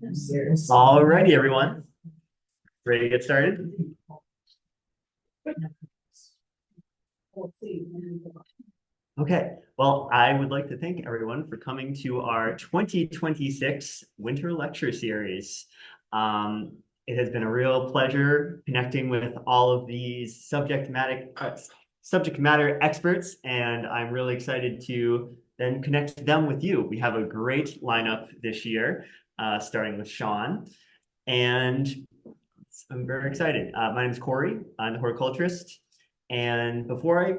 Alrighty, everyone. Ready to get started? Okay, well, I would like to thank everyone for coming to our 2026 Winter Lecture Series. It has been a real pleasure connecting with all of these subject matter experts, and I'm really excited to then connect them with you. We have a great lineup this year, starting with Sean, and I'm very excited. My name is Corey. I'm the horticulturist. And before I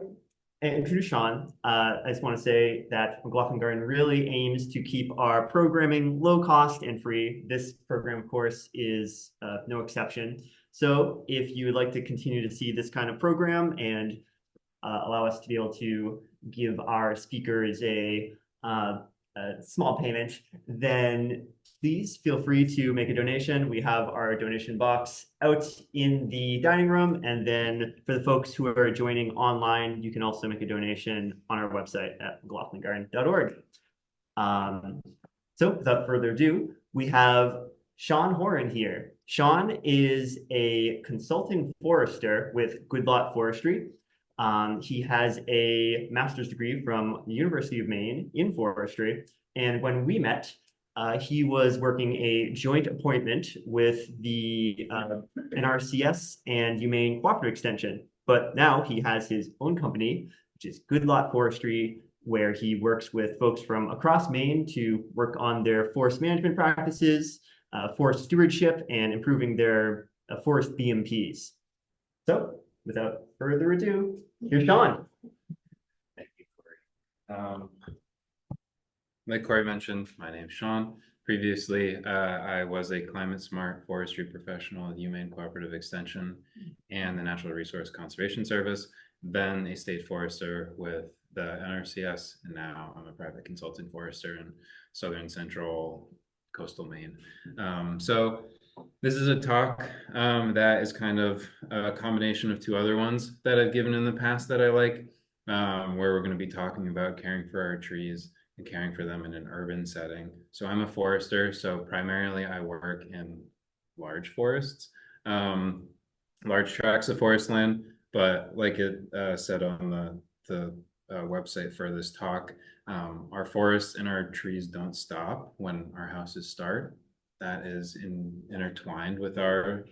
introduce Sean, I just want to say that McLaughlin Garden really aims to keep our programming low cost and free. This program, of course, is no exception. So if you would like to continue to see this kind of program and allow us to be able to give our speakers a small payment, then please feel free to make a donation. We have our donation box out in the dining room. And then for the folks who are joining online, you can also make a donation on our website at mclaughlingarden.org. So without further ado, we have Sean Horan here. Sean is a consulting forester with Goodlot Forestry. He has a master's degree from the University of Maine in forestry. And when we met, he was working a joint appointment with the NRCS and Humane Cooperative Extension. But now he has his own company, which is Goodlot Forestry, where he works with folks from across Maine to work on their forest management practices, forest stewardship, and improving their forest BMPs. So without further ado, here's Sean. Thank you, Corey. Like Corey mentioned, my name's Sean. Previously, I was a climate-smart forestry professional at Humane Cooperative Extension and the Natural Resource Conservation Service, then a state forester with the NRCS, and now I'm a private consulting forester in southern central coastal Maine. So this is a talk that is kind of a combination of two other ones that I've given in the past that I like, where we're going to be talking about caring for our trees and caring for them in an urban setting. So I'm a forester, so primarily I work in large forests, large tracts of forest land, but like it said on the website for this talk, our forests and our trees don't stop when our houses start. That is intertwined with our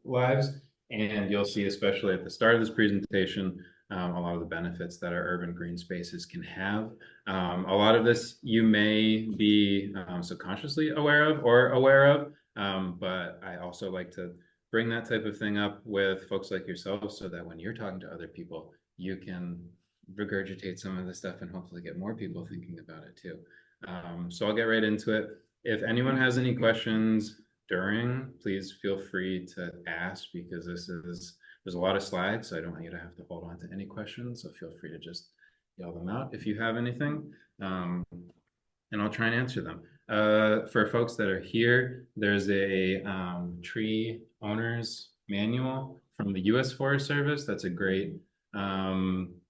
lives. And you'll see, especially at the start of this presentation, a lot of the benefits that our urban green spaces can have. A lot of this you may be subconsciously aware of, but I also like to bring that type of thing up with folks like yourself so that when you're talking to other people, you can regurgitate some of the stuff and hopefully get more people thinking about it too. So I'll get right into it. If anyone has any questions during, please feel free to ask, because there's a lot of slides, so I don't want you to have to hold on to any questions. So feel free to just yell them out if you have anything, and I'll try and answer them. For folks that are here, there's a tree owners manual from the U.S. Forest Service. That's a great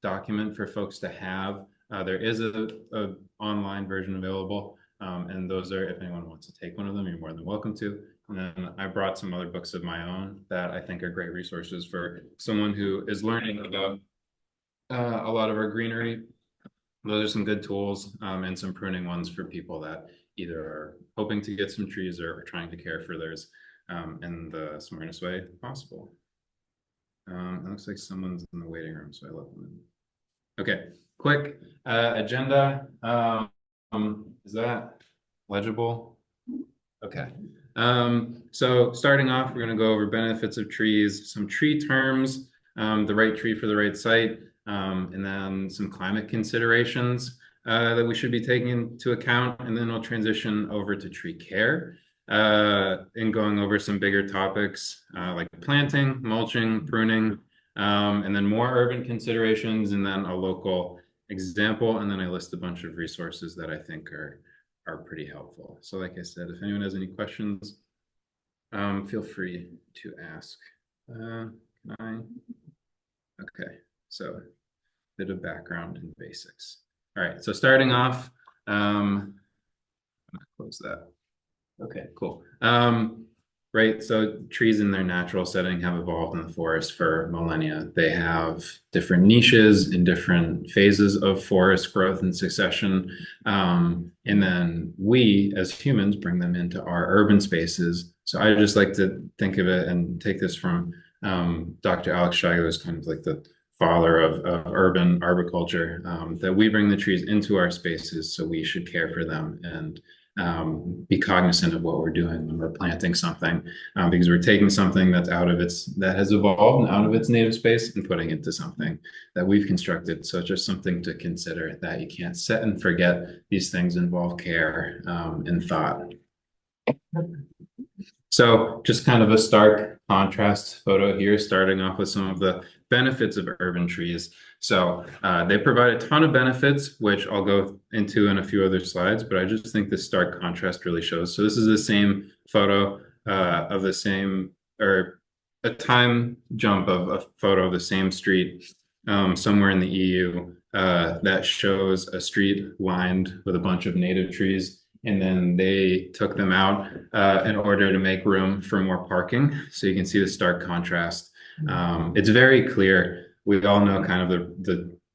document for folks to have. There is a online version available. And those are, if anyone wants to take one of them, you're more than welcome to. And then I brought some other books of my own that I think are great resources for someone who is learning about a lot of our greenery. Those are some good tools, and some pruning ones for people that either are hoping to get some trees or are trying to care for theirs in the smartest way possible. It looks like someone's in the waiting room, so I let them in. Okay, quick agenda. Is that legible? Okay. So starting off, we're going to go over benefits of trees, some tree terms, the right tree for the right site, and then some climate considerations that we should be taking into account. And then we'll transition over to tree care and going over some bigger topics like planting, mulching, pruning, and then more urban considerations, and then a local example. And then I list a bunch of resources that I think are pretty helpful. So like I said, if anyone has any questions, feel free to ask. Okay, so a bit of background and basics. All right, so starting off, I'm gonna close that. Okay, cool. Right, so trees in their natural setting have evolved in the forest for millennia. They have different niches in different phases of forest growth and succession. And then we, as humans, bring them into our urban spaces. So I just like to think of it and take this from Dr. Alex Shigo, who's kind of like the father of urban arboriculture, that we bring the trees into our spaces, so we should care for them and be cognizant of what we're doing when we're planting something, because we're taking something that has evolved and out of its native space and putting it into something that we've constructed. So it's just something to consider, that you can't set and forget. These things involve care and thought. So just kind of a stark contrast photo here, starting off with some of the benefits of urban trees. So they provide a ton of benefits, which I'll go into in a few other slides, but I just think this stark contrast really shows. So this is the same photo of the same, or a time jump of a photo of the same street somewhere in the EU that shows a street lined with a bunch of native trees, and then they took them out in order to make room for more parking. So you can see the stark contrast. It's very clear. We all know kind of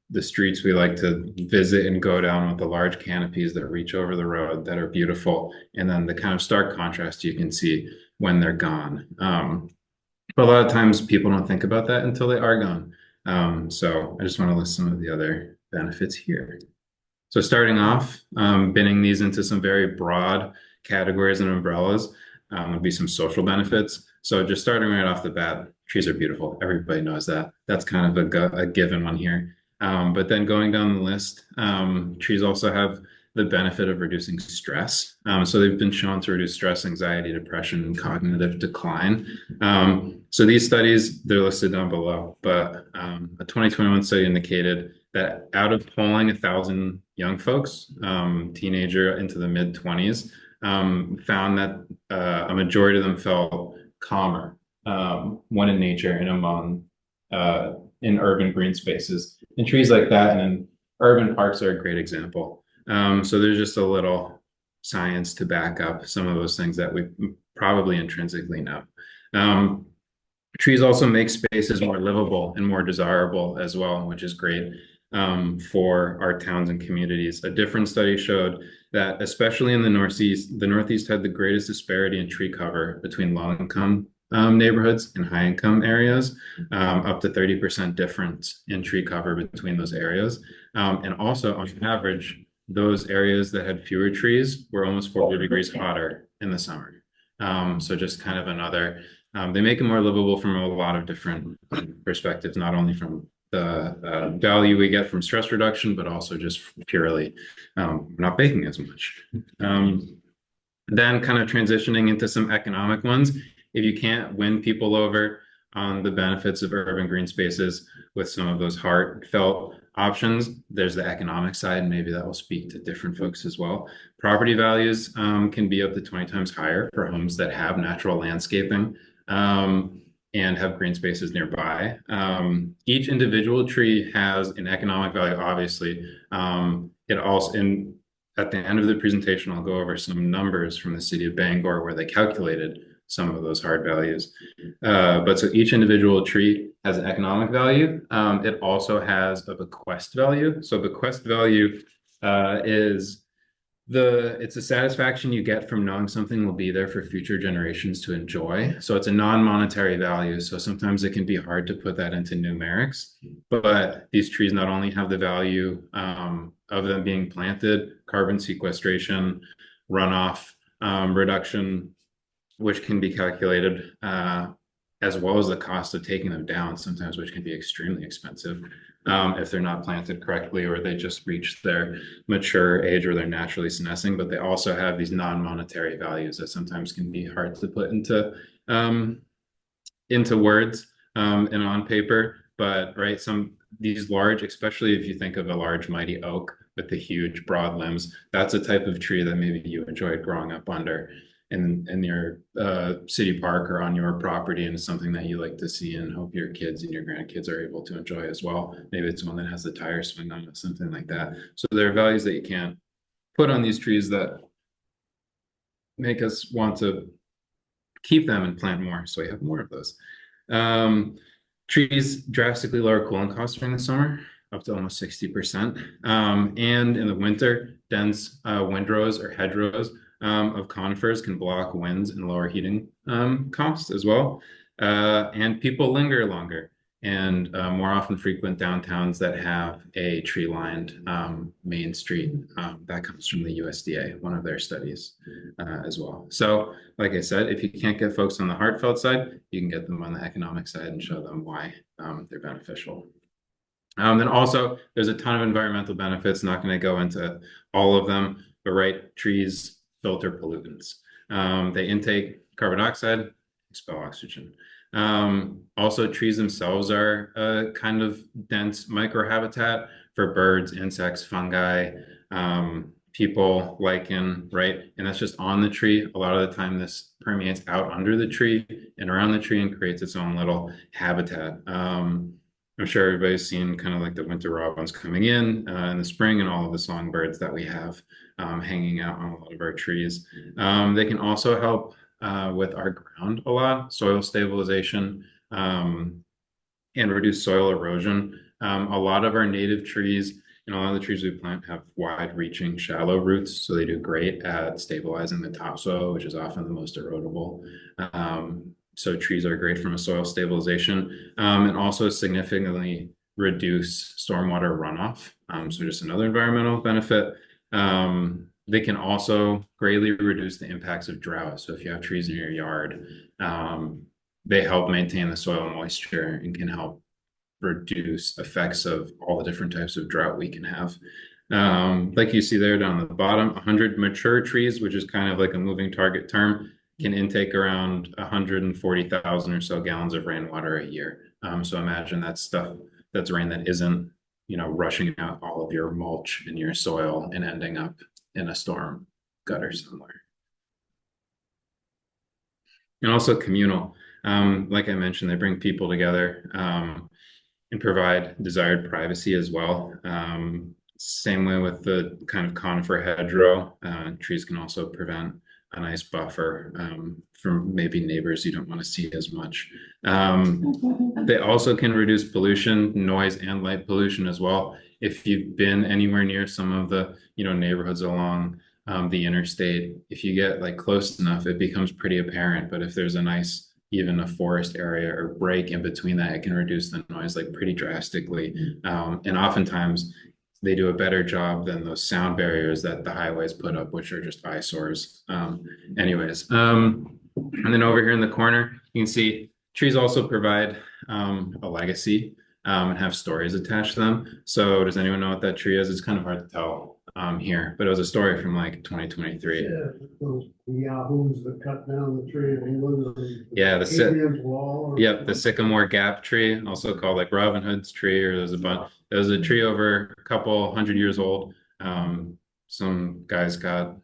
the streets we like to visit and go down with the large canopies that reach over the road that are beautiful, and then the kind of stark contrast you can see when they're gone. But a lot of times people don't think about that until they are gone. So I just want to list some of the other benefits here. So starting off, binning these into some very broad categories and umbrellas would be some social benefits. So just starting right off the bat, trees are beautiful. Everybody knows that. That's kind of a given one here. But then going down the list, trees also have the benefit of reducing stress. So they've been shown to reduce stress, anxiety, depression, and cognitive decline. So these studies, they're listed down below, but a 2021 study indicated that out of polling 1,000 young folks, teenager into the mid 20s, found that a majority of them felt calmer when in nature and among in urban green spaces. And trees like that and then urban parks are a great example. So there's just a little science to back up some of those things that we probably intrinsically know. Trees also make spaces more livable and more desirable as well, which is great for our towns and communities. A different study showed that, especially in the Northeast had the greatest disparity in tree cover between low-income neighborhoods and high-income areas, up to 30% difference in tree cover between those areas. And also, on average, those areas that had fewer trees were almost 40 degrees hotter in the summer. So just kind of another, they make it more livable from a lot of different perspectives, not only from the value we get from stress reduction, but also just purely not baking as much. Then kind of transitioning into some economic ones. If you can't win people over on the benefits of urban green spaces with some of those heartfelt options, there's the economic side. Maybe that will speak to different folks as well. Property values can be up to 20 times higher for homes that have natural landscaping and have green spaces nearby. Each individual tree has an economic value, obviously. It also, at the end of the presentation, I'll go over some numbers from the city of Bangor where they calculated some of those hard values. But so each individual tree has an economic value. It also has a bequest value. So bequest value is it's a satisfaction you get from knowing something will be there for future generations to enjoy. So it's a non-monetary value. So sometimes it can be hard to put that into numerics, but these trees not only have the value of them being planted, carbon sequestration, runoff reduction, which can be calculated, as well as the cost of taking them down sometimes, which can be extremely expensive if they're not planted correctly or they just reach their mature age or they're naturally senescing. But they also have these non-monetary values that sometimes can be hard to put into words and on paper. But right, these large, especially if you think of a large mighty oak with the huge broad limbs, that's a type of tree that maybe you enjoyed growing up under in your city park or on your property, and it's something that you like to see and hope your kids and your grandkids are able to enjoy as well. Maybe it's one that has the tire swing on it, something like that. So there are values that you can't put on these trees that make us want to keep them and plant more, so we have more of those. Um, Trees drastically lower cooling costs during the summer, up to almost 60%. And in the winter, dense windrows or hedgerows of conifers can block winds and lower heating costs as well. And people linger longer and more often frequent downtowns that have a tree-lined main street. That comes from the USDA, one of their studies as well. So, like I said, if you can't get folks on the heartfelt side, you can get them on the economic side and show them why they're beneficial. Then also, there's a ton of environmental benefits. Not going to go into all of them, but right, trees filter pollutants. They intake carbon dioxide, expel oxygen. Also, trees themselves are a kind of dense microhabitat for birds, insects, fungi, people, lichen, right? And that's just on the tree. A lot of the time, this permeates out under the tree and around the tree and creates its own little habitat. I'm sure everybody's seen kind of like the winter robins coming in the spring and all of the songbirds that we have hanging out on a lot of our trees. They can also help with our ground a lot, soil stabilization, and reduce soil erosion. A lot of our native trees and a lot of the trees we plant have wide-reaching shallow roots, so they do great at stabilizing the topsoil, which is often the most erodible. So trees are great from a soil stabilization and also significantly reduce stormwater runoff. So just another environmental benefit. They can also greatly reduce the impacts of drought. So if you have trees in your yard, they help maintain the soil moisture and can help reduce effects of all the different types of drought we can have. Like you see there down at the bottom, 100 mature trees, which is kind of like a moving target term, can intake around 140,000 or so gallons of rainwater a year. So imagine that stuff, that's rain that isn't, rushing out all of your mulch in your soil and ending up in a storm gutter somewhere. And also communal. Like I mentioned, they bring people together and provide desired privacy as well. Same way with the kind of conifer hedgerow. Trees can also prevent a nice buffer from maybe neighbors you don't want to see as much. They also can reduce pollution, noise and light pollution as well. If you've been anywhere near some of the neighborhoods along the interstate, if you get like close enough, it becomes pretty apparent. But if there's a nice even a forest area or break in between that, it can reduce the noise like pretty drastically. And oftentimes they do a better job than those sound barriers that the highways put up, which are just eyesores. Anyways, and then over here in the corner, you can see trees also provide a legacy and have stories attached to them. So does anyone know what that tree is? It's kind of hard to tell here, but it was a story from like 2023. Yeah, those yahoos that cut down the tree in England. Yeah, the the Sycamore Gap tree, also called like Robin Hood's tree, or there's a bunch. There was a tree over a couple hundred years old. Some guys got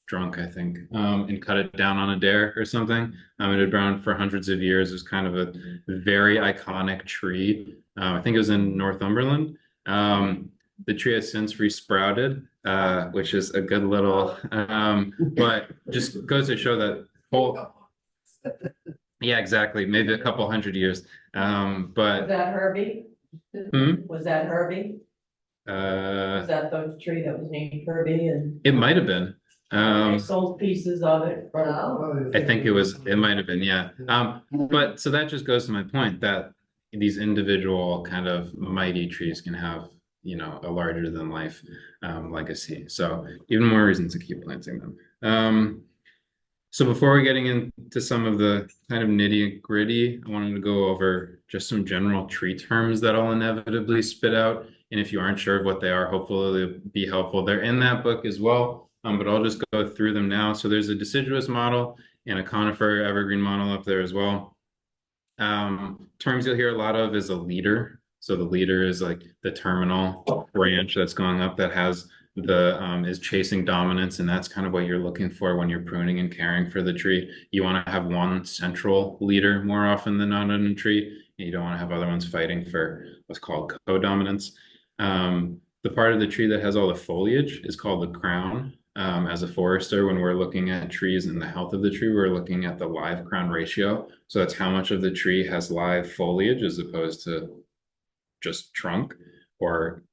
drunk, I think, and cut it down on a dare or something. It had grown for hundreds of years. It was kind of a very iconic tree. I think it was in Northumberland. The tree has since resprouted, which is a good little, but just goes to show that whole. Yeah, exactly. Maybe a couple hundred years. But Was that Herbie? Was that Herbie? Was that the tree that was named Herbie and? It might have been. They sold pieces of it. I think it might have been, yeah. But so that just goes to my point that these individual kind of mighty trees can have, a larger than life legacy. So even more reason to keep planting them. So before we're getting into some of the kind of nitty gritty, I wanted to go over just some general tree terms that I'll inevitably spit out. And if you aren't sure of what they are, hopefully they'll be helpful. They're in that book as well, but I'll just go through them now. So there's a deciduous model and a conifer evergreen model up there as well. Terms you'll hear a lot of is a leader. So the leader is like the terminal branch that's going up that has is chasing dominance, and that's kind of what you're looking for when you're pruning and caring for the tree. You want to have one central leader more often than not in a tree, and you don't want to have other ones fighting for what's called co-dominance. The part of the tree that has all the foliage is called the crown. As a forester, when we're looking at trees and the health of the tree, we're looking at the live crown ratio. So that's how much of the tree has live foliage as opposed to just trunk or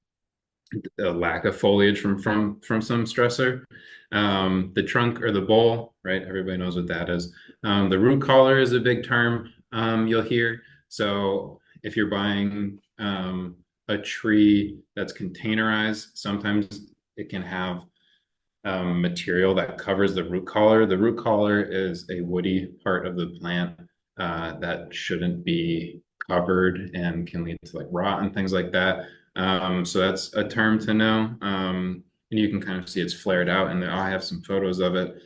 a lack of foliage from some stressor. The trunk or the bole, right? Everybody knows what that is. The root collar is a big term you'll hear. So if you're buying a tree that's containerized, sometimes it can have material that covers the root collar. The root collar is a woody part of the plant that shouldn't be covered and can lead to like rot and things like that. So that's a term to know. And you can kind of see it's flared out, and I have some photos of it.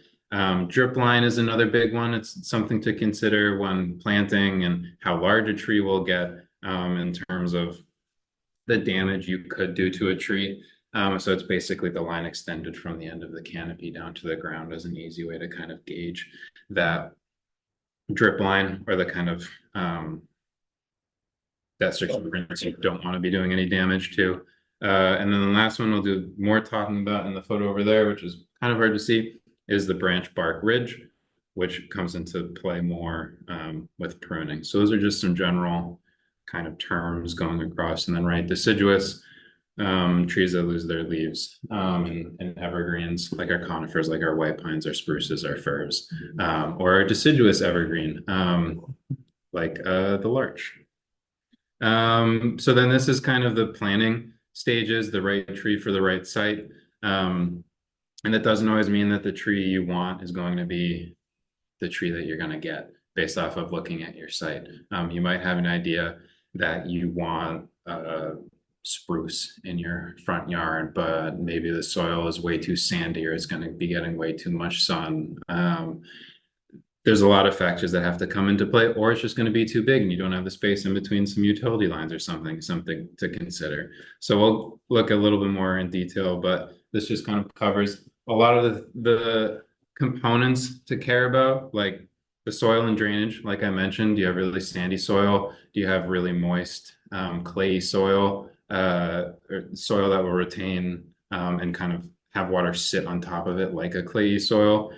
Drip line is another big one. It's something to consider when planting and how large a tree will get in terms of the damage you could do to a tree. So it's basically the line extended from the end of the canopy down to the ground as an easy way to kind of gauge that drip line or the kind of that circumference you don't want to be doing any damage to. And then the last one we'll do more talking about in the photo over there, which is kind of hard to see, is the branch bark ridge, which comes into play more with pruning. So those are just some general kind of terms going across. And then right, deciduous, trees that lose their leaves, and evergreens like our conifers, like our white pines, our spruces, our firs, or our deciduous evergreen, like the larch. So then this is kind of the planning stages, the right tree for the right site. And that doesn't always mean that the tree you want is going to be the tree that you're going to get based off of looking at your site. You might have an idea that you want spruce in your front yard, but maybe the soil is way too sandy or it's going to be getting way too much sun. There's a lot of factors that have to come into play, or it's just going to be too big and you don't have the space in between some utility lines or something to consider. So we'll look a little bit more in detail, but this just kind of covers a lot of the components to care about, like the soil and drainage. Like I mentioned, do you have really sandy soil? Do you have really moist, clayey soil, or soil that will retain and kind of have water sit on top of it like a clayey soil?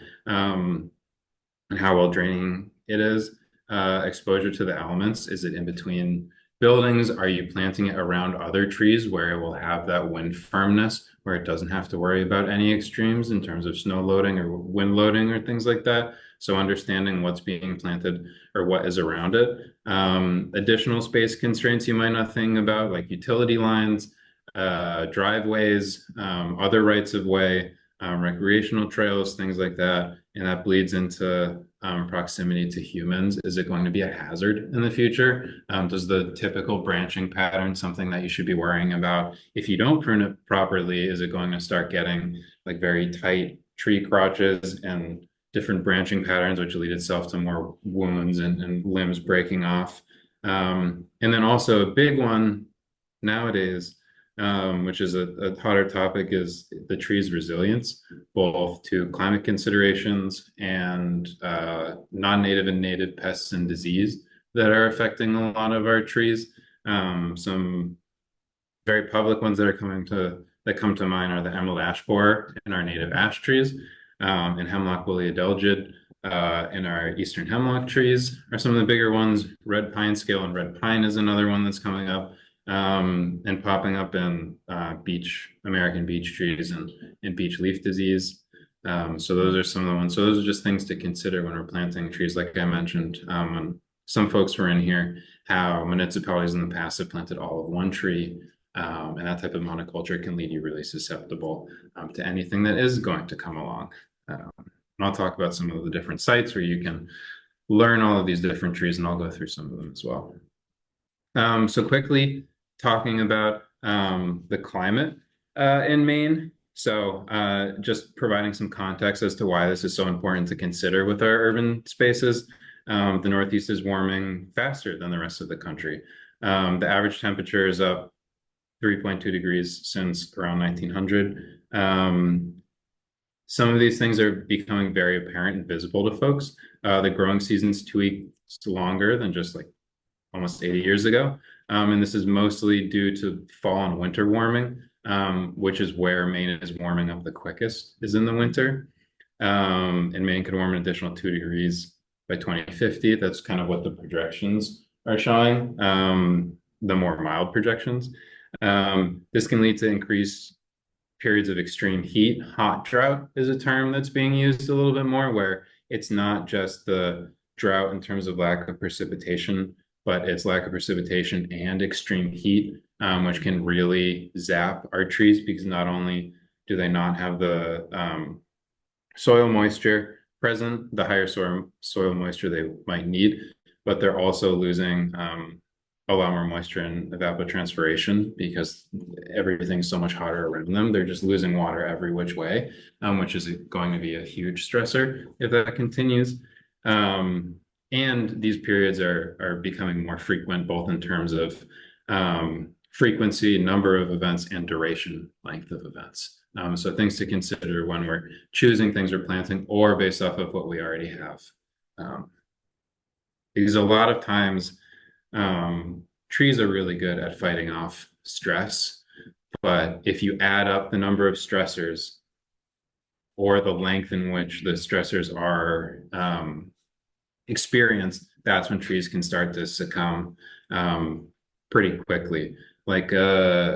And how well draining it is, exposure to the elements. Is it in between buildings? Are you planting it around other trees where it will have that wind firmness, where it doesn't have to worry about any extremes in terms of snow loading or wind loading or things like that? So understanding what's being planted or what is around it. Additional space constraints you might not think about, like utility lines, driveways, other rights of way, recreational trails, things like that. And that bleeds into proximity to humans. Is it going to be a hazard in the future? Does the typical branching pattern something that you should be worrying about? If you don't prune it properly, is it going to start getting like very tight tree crotches and different branching patterns, which lead itself to more wounds and limbs breaking off? And then also a big one nowadays, which is a hotter topic, is the tree's resilience, both to climate considerations and non-native and native pests and disease that are affecting a lot of our trees. Some very public ones that come to mind are the emerald ash borer in our native ash trees, and hemlock woolly adelgid in our eastern hemlock trees are some of the bigger ones. Red pine scale and red pine is another one that's coming up. And popping up in American beech trees and beech leaf disease. So those are some of the ones. So those are just things to consider when we're planting trees. Like I mentioned, when some folks were in here, how municipalities in the past have planted all of one tree, and that type of monoculture can leave you really susceptible to anything that is going to come along. And I'll talk about some of the different sites where you can learn all of these different trees, and I'll go through some of them as well. So quickly talking about the climate in Maine. So just providing some context as to why this is so important to consider with our urban spaces. The Northeast is warming faster than the rest of the country. The average temperature is up 3.2 degrees since around 1900. Some of these things are becoming very apparent and visible to folks. The growing season's 2 weeks longer than just like almost 80 years ago. And this is mostly due to fall and winter warming. which is where Maine is warming up the quickest, is in the winter. And Maine could warm an additional 2 degrees by 2050. That's kind of what the projections are showing, the more mild projections. This can lead to increased periods of extreme heat. Hot drought is a term that's being used a little bit more, where it's not just the drought in terms of lack of precipitation, but it's lack of precipitation and extreme heat, which can really zap our trees, because not only do they not have the soil moisture present, the higher soil moisture they might need, but they're also losing a lot more moisture and evapotranspiration, because everything's so much hotter around them. They're just losing water every which way, which is going to be a huge stressor if that continues. And these periods are becoming more frequent, both in terms of frequency, number of events, and duration, length of events. So things to consider when we're choosing things we're planting, or based off of what we already have. Because a lot of times trees are really good at fighting off stress, but if you add up the number of stressors or the length in which the stressors are experienced, that's when trees can start to succumb pretty quickly. Like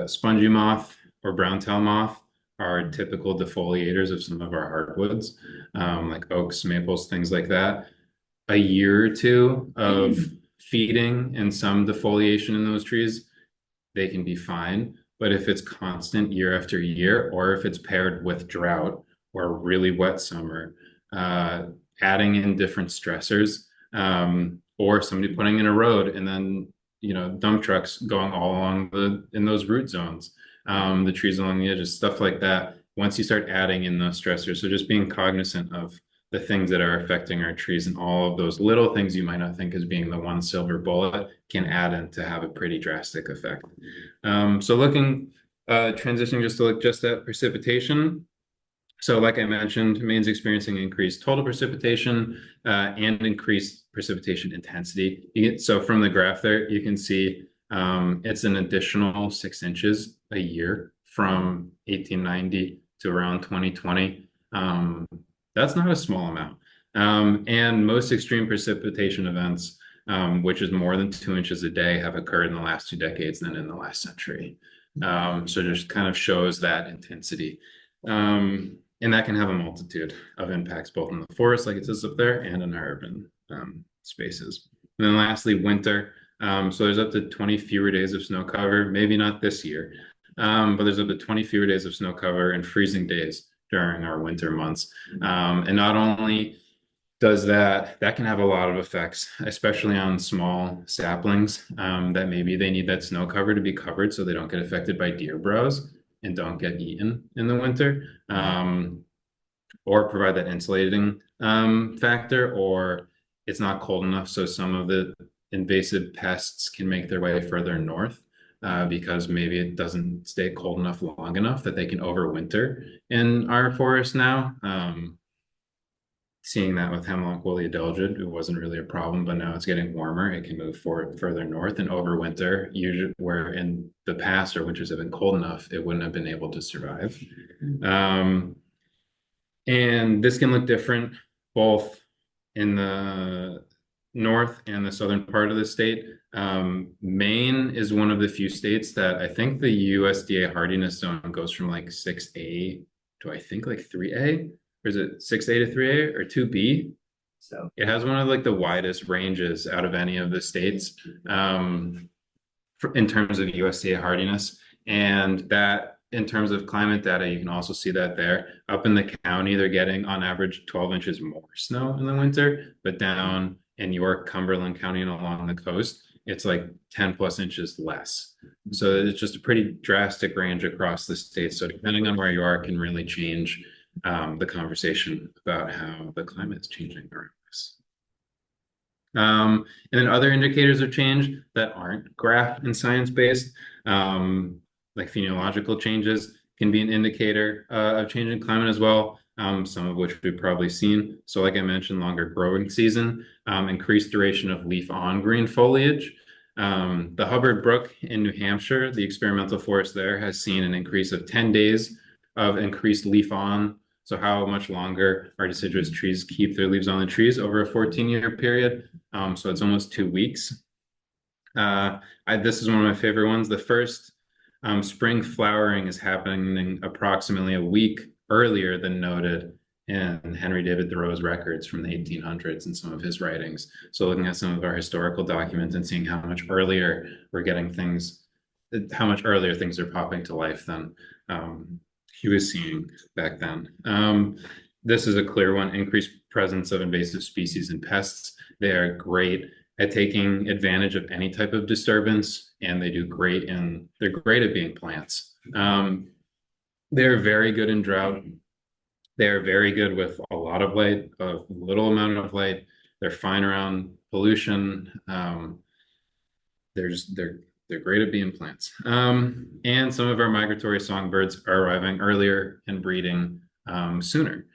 spongy moth or brown-tail moth are typical defoliators of some of our hardwoods, like oaks, maples, things like that. A year or two of feeding and some defoliation in those trees, they can be fine. But if it's constant year after year, or if it's paired with drought or a really wet summer, adding in different stressors, or somebody putting in a road and then, dump trucks going all along in those root zones, the trees along the edges, stuff like that. Once you start adding in those stressors, so just being cognizant of the things that are affecting our trees, and all of those little things you might not think as being the one silver bullet can add in to have a pretty drastic effect. So transitioning just to look just at precipitation. So like I mentioned, Maine's experiencing increased total precipitation and increased precipitation intensity. So from the graph there, you can see it's an additional 6 inches a year from 1890 to around 2020. That's not a small amount. And most extreme precipitation events, which is more than 2 inches a day, have occurred in the last 2 decades than in the last century. So just kind of shows that intensity. And that can have a multitude of impacts, both in the forest, like it says up there, and in our urban spaces. And then lastly, winter. So there's up to 20 fewer days of snow cover, maybe not this year, but there's up to 20 fewer days of snow cover and freezing days during our winter months. And not only does that can have a lot of effects, especially on small saplings, that maybe they need that snow cover to be covered so they don't get affected by deer browse and don't get eaten in the winter, or provide that insulating factor, or it's not cold enough so some of the invasive pests can make their way further north, because maybe it doesn't stay cold enough long enough that they can overwinter in our forest now. Seeing that with hemlock woolly adelgid, it wasn't really a problem, but now it's getting warmer. It can move forward further north and overwinter, usually where in the past our winters have been cold enough, it wouldn't have been able to survive. And this can look different both in the north and the southern part of the state. Maine is one of the few states that I think the USDA hardiness zone goes from like 6A to I think like 3A. Or is it 6A to 3A or 2B? So it has one of like the widest ranges out of any of the states in terms of USDA hardiness. And that in terms of climate data, you can also see that there. Up in the county, they're getting on average 12 inches more snow in the winter, but down in York, Cumberland County and along the coast, it's like 10 plus inches less. So it's just a pretty drastic range across the state. So depending on where you are, it can really change the conversation about how the climate is changing around us. And then other indicators of change that aren't graph and science-based, like phenological changes can be an indicator of changing climate as well, some of which we've probably seen. So like I mentioned, longer growing season, increased duration of leaf on green foliage, The Hubbard Brook in New Hampshire, the experimental forest there has seen an increase of 10 days of increased leaf on. So how much longer our deciduous trees keep their leaves on the trees over a 14-year period. So it's almost 2 weeks. This is one of my favorite ones. The first spring flowering is happening approximately a week earlier than noted in Henry David Thoreau's records from the 1800s and some of his writings. So looking at some of our historical documents and seeing how much earlier we're getting things, how much earlier things are popping to life than he was seeing back then. This is a clear one: increased presence of invasive species and pests. They are great at taking advantage of any type of disturbance, and they do great they're great at being plants. They're very good in drought. They're very good with a lot of light, a little amount of light. They're fine around pollution. They're great at being plants. And some of our migratory songbirds are arriving earlier and breeding sooner.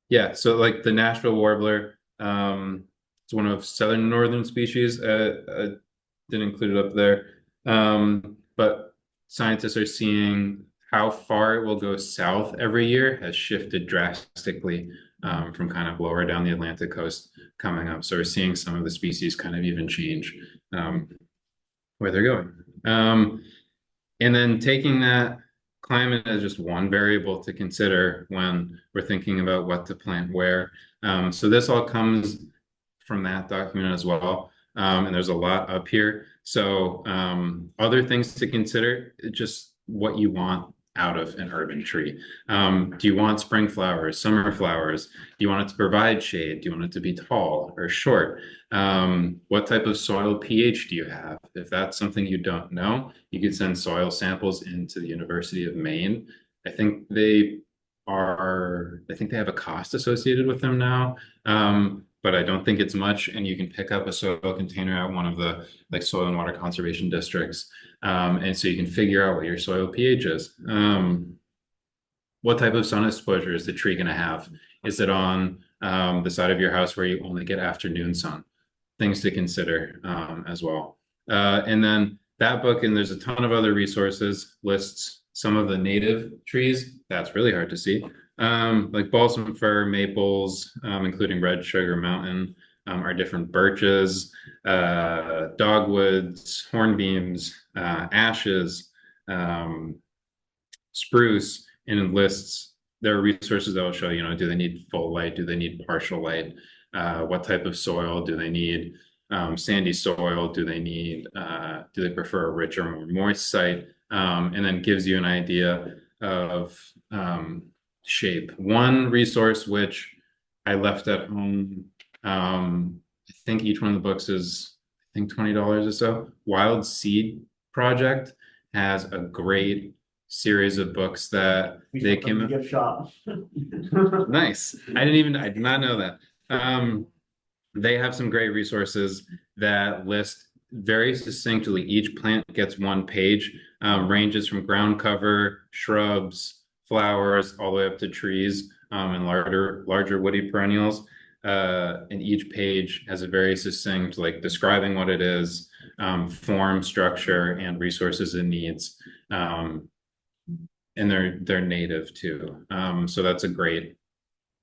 Yeah, so like the Nashville warbler, it's one of southern northern species. Didn't include it up there. But scientists are seeing how far it will go south every year has shifted drastically from kind of lower down the Atlantic coast coming up. So we're seeing some of the species kind of even change where they're going. And then taking that climate as just one variable to consider when we're thinking about what to plant where. So this all comes from that document as well. And there's a lot up here. So other things to consider, just what you want out of an urban tree. Do you want spring flowers, summer flowers? Do you want it to provide shade? Do you want it to be tall or short? What type of soil pH do you have? If that's something you don't know, you could send soil samples into the University of Maine. I think they have a cost associated with them now. But I don't think it's much, and you can pick up a soil container at one of the like soil and water conservation districts. And so you can figure out what your soil pH is. What type of sun exposure is the tree going to have? Is it on the side of your house where you only get afternoon sun? Things to consider as well. And then that book, and there's a ton of other resources, lists some of the native trees. That's really hard to see. Like balsam fir, maples, including red sugar mountain, our different birches, dogwoods, hornbeams, ashes, spruce, and it lists. There are resources that will show, do they need full light? Do they need partial light? What type of soil do they need? Sandy soil? Do they prefer a richer, more moist site? And then gives you an idea of shape. One resource which I left at home, I think each one of the books is, I think $20 or so. Wild Seed Project has a great series of books that they came gift shop. Nice. I did not know that. They have some great resources that list very succinctly. Each plant gets one page, ranges from ground cover, shrubs, flowers, all the way up to trees, and larger woody perennials. And each page has a very succinct, like describing what it is, form, structure, and resources it needs. And they're native too. So that's a great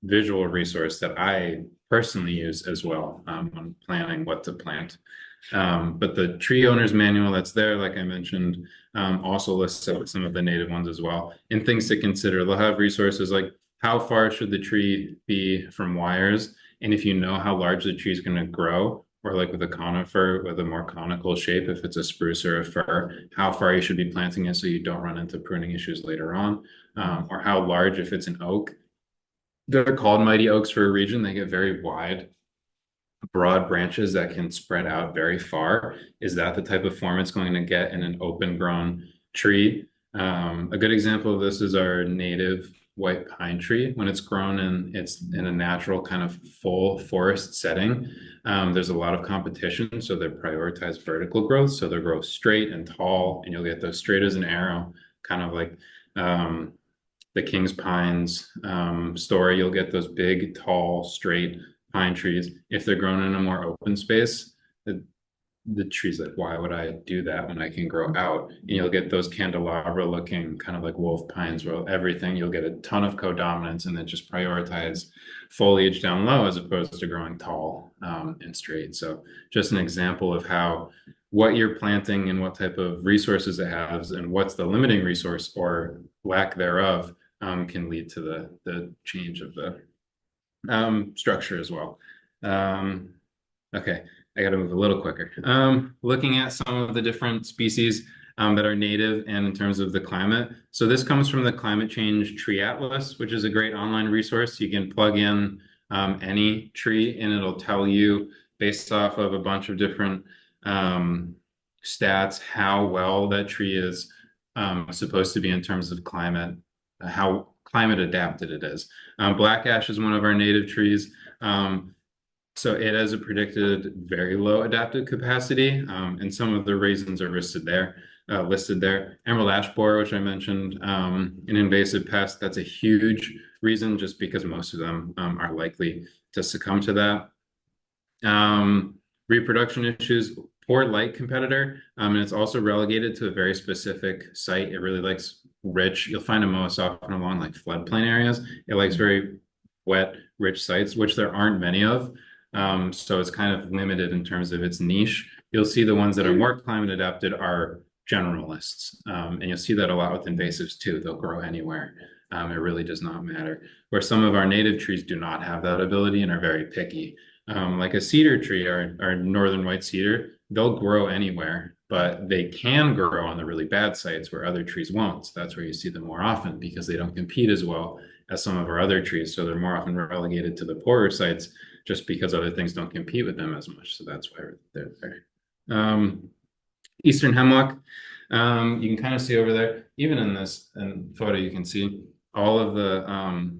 visual resource that I personally use as well when planning what to plant. But the tree owner's manual that's there, like I mentioned, also lists out some of the native ones as well. And things to consider, they'll have resources like how far should the tree be from wires? And if you know how large the tree is going to grow, or like with a conifer with a more conical shape, if it's a spruce or a fir, how far you should be planting it so you don't run into pruning issues later on, or how large if it's an oak. They're called mighty oaks for a reason. They get very wide, broad branches that can spread out very far. Is that the type of form it's going to get in an open grown tree? A good example of this is our native white pine tree. When it's grown and it's in a natural kind of full forest setting, there's a lot of competition, so they prioritize vertical growth, so they'll grow straight and tall, and you'll get those straight as an arrow, kind of like the King's Pines story. You'll get those big, tall, straight pine trees. If they're grown in a more open space, the tree's like, why would I do that when I can grow out? And you'll get those candelabra looking kind of like wolf pines where everything, you'll get a ton of codominance and then just prioritize foliage down low as opposed to growing tall and straight. So just an example of how what you're planting and what type of resources it has and what's the limiting resource or lack thereof can lead to the change of the structure as well. Okay, I got to move a little quicker. Looking at some of the different species that are native and in terms of the climate. So this comes from the Climate Change Tree Atlas, which is a great online resource. You can plug in any tree and it'll tell you based off of a bunch of different stats how well that tree is supposed to be in terms of climate, how climate adapted it is. Black ash is one of our native trees. So it has a predicted very low adaptive capacity, and some of the reasons are listed there. Emerald ash borer, which I mentioned, an invasive pest, that's a huge reason just because most of them are likely to succumb to that. Reproduction issues, poor light competitor, and it's also relegated to a very specific site. It really likes rich, you'll find it most often along like floodplain areas. It likes very wet, rich sites, which there aren't many of. So it's kind of limited in terms of its niche. You'll see the ones that are more climate adapted are generalists. And you'll see that a lot with invasives too. They'll grow anywhere. It really does not matter. Where some of our native trees do not have that ability and are very picky. Like a cedar tree, our northern white cedar, they'll grow anywhere, but they can grow on the really bad sites where other trees won't. So that's where you see them more often because they don't compete as well as some of our other trees. So they're more often relegated to the poorer sites just because other things don't compete with them as much. So that's why they're there. Eastern hemlock, you can kind of see over there, even in this photo, you can see all of the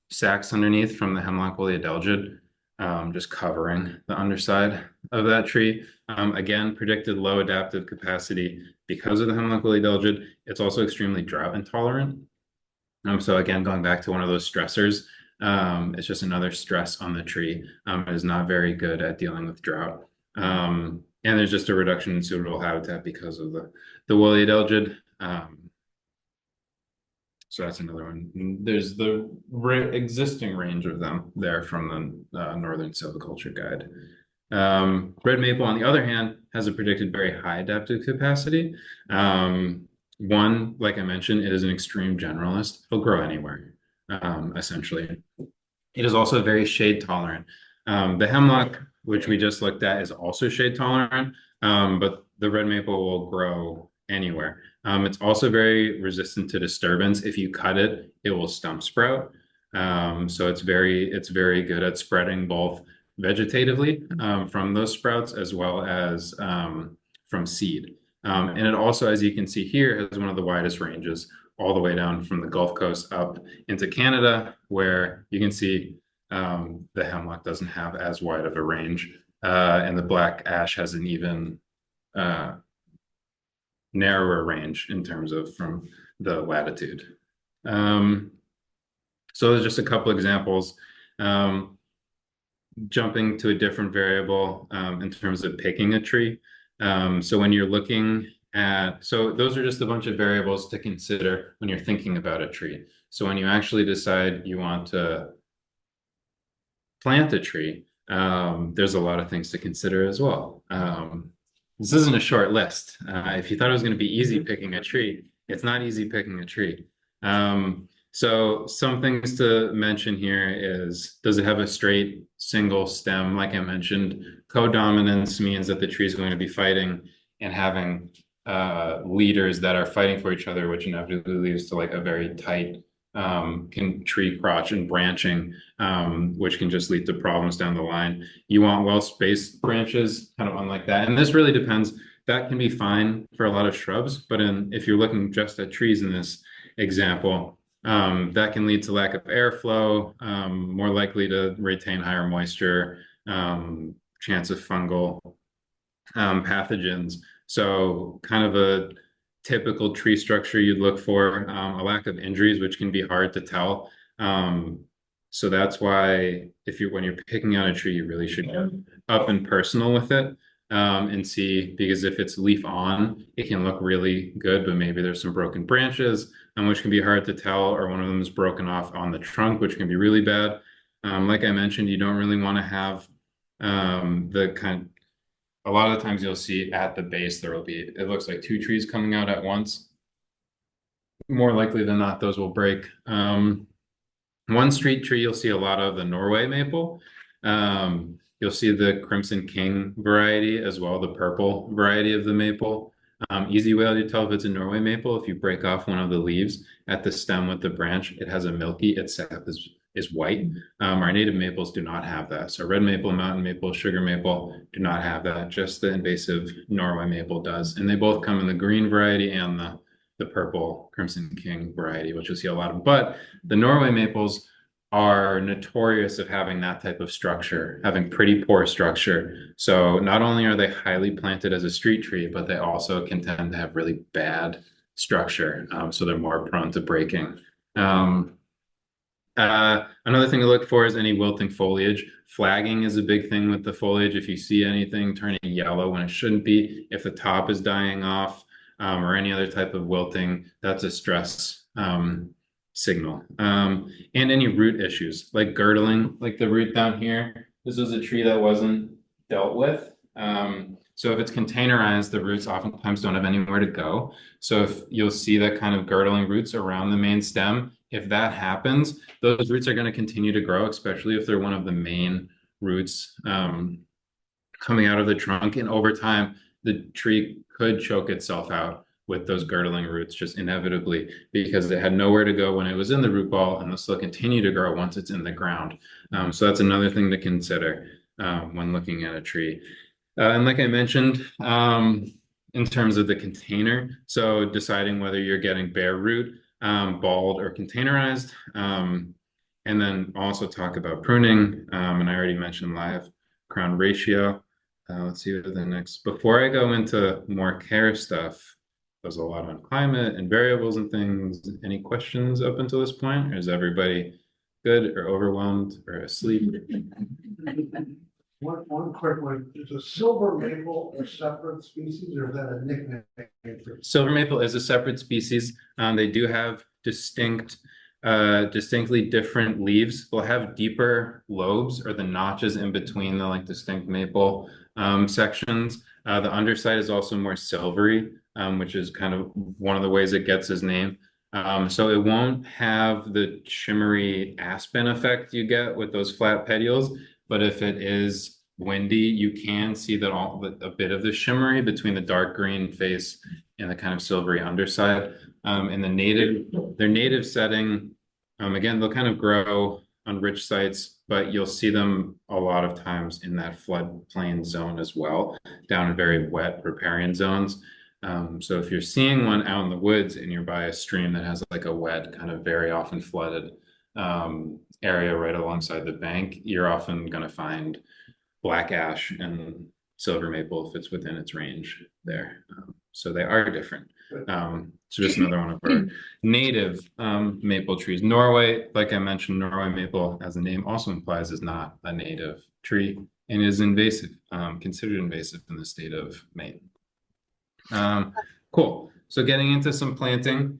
sacs underneath from the hemlock woolly adelgid, just covering the underside of that tree. Again, predicted low adaptive capacity because of the hemlock woolly adelgid. It's also extremely drought intolerant. So again, going back to one of those stressors, it's just another stress on the tree. It is not very good at dealing with drought. And there's just a reduction in suitable habitat because of the woolly adelgid. So that's another one. There's the existing range of them there from the Northern Silviculture Guide. Red maple, on the other hand, has a predicted very high adaptive capacity. One, like I mentioned, it is an extreme generalist. It'll grow anywhere, essentially. It is also very shade tolerant. The hemlock, which we just looked at, is also shade tolerant, but the red maple will grow anywhere. It's also very resistant to disturbance. If you cut it, it will stump sprout. So it's very good at spreading both vegetatively from those sprouts as well as from seed. And it also, as you can see here, has one of the widest ranges all the way down from the Gulf Coast up into Canada, where you can see the hemlock doesn't have as wide of a range, and the black ash has an even narrower range in terms of from the latitude. So there's just a couple examples. Jumping to a different variable in terms of picking a tree. So when you're looking at, so those are just a bunch of variables to consider when you're thinking about a tree. So when you actually decide you want to plant a tree, there's a lot of things to consider as well. This isn't a short list. If you thought it was going to be easy picking a tree, it's not easy picking a tree. So some things to mention here is, does it have a straight single stem? Like I mentioned, codominance means that the tree is going to be fighting and having leaders that are fighting for each other, which inevitably leads to like a very tight tree crotch and branching, which can just lead to problems down the line. You want well-spaced branches, kind of unlike that. And this really depends. That can be fine for a lot of shrubs, but if you're looking just at trees in this example, that can lead to lack of airflow, more likely to retain higher moisture, chance of fungal pathogens. So kind of a typical tree structure you'd look for, a lack of injuries, which can be hard to tell. So that's why when you're picking out a tree, you really should get up and personal with it. and see, because if it's leaf on, it can look really good, but maybe there's some broken branches, which can be hard to tell, or one of them is broken off on the trunk, which can be really bad. Like I mentioned, you don't really want to have a lot of the times you'll see at the base, there will be, it looks like two trees coming out at once. More likely than not, those will break. One street tree, you'll see a lot of the Norway maple. You'll see the Crimson King variety as well, the purple variety of the maple. Easy way to tell if it's a Norway maple, if you break off one of the leaves at the stem with the branch, it has a milky, its sap is white. Our native maples do not have that. So red maple, mountain maple, sugar maple do not have that. Just the invasive Norway maple does. And they both come in the green variety and the purple Crimson King variety, which you'll see a lot of. But the Norway maples are notorious of having that type of structure, having pretty poor structure. So not only are they highly planted as a street tree, but they also can tend to have really bad structure. So they're more prone to breaking. Another thing to look for is any wilting foliage. Flagging is a big thing with the foliage. If you see anything turning yellow when it shouldn't be, if the top is dying off, or any other type of wilting, that's a stress signal. And any root issues, like girdling, like the root down here. This was a tree that wasn't dealt with. So if it's containerized, the roots oftentimes don't have anywhere to go. So if you'll see that kind of girdling roots around the main stem, if that happens, those roots are going to continue to grow, especially if they're one of the main roots coming out of the trunk. And over time, the tree could choke itself out with those girdling roots just inevitably, because it had nowhere to go when it was in the root ball, and this will continue to grow once it's in the ground. So that's another thing to consider when looking at a tree. And like I mentioned, in terms of the container, so deciding whether you're getting bare root, balled, or containerized, and then also talk about pruning. And I already mentioned live crown ratio. Let's see what the next. Before I go into more care stuff, there's a lot on climate and variables and things. Any questions up until this point? Or is everybody good or overwhelmed or asleep? One quick one. Is a silver maple a separate species, or is that a nickname? Silver maple is a separate species. They do have distinctly different leaves. They'll have deeper lobes, or the notches in between the distinct maple sections. The underside is also more silvery, which is kind of one of the ways it gets its name. So it won't have the shimmery aspen effect you get with those flat petioles, but if it is windy, you can see that a bit of the shimmery between the dark green face and the kind of silvery underside. In their native setting, again, they'll kind of grow on rich sites, but you'll see them a lot of times in that floodplain zone as well, down in very wet riparian zones. So if you're seeing one out in the woods and you're by a stream that has like a wet, kind of very often flooded area right alongside the bank, you're often going to find black ash and silver maple if it's within its range there. So they are different. So just another one of our native maple trees. Norway, like I mentioned, Norway maple, as the name also implies, is not a native tree and is invasive, considered invasive in the state of Maine. Cool. So getting into some planting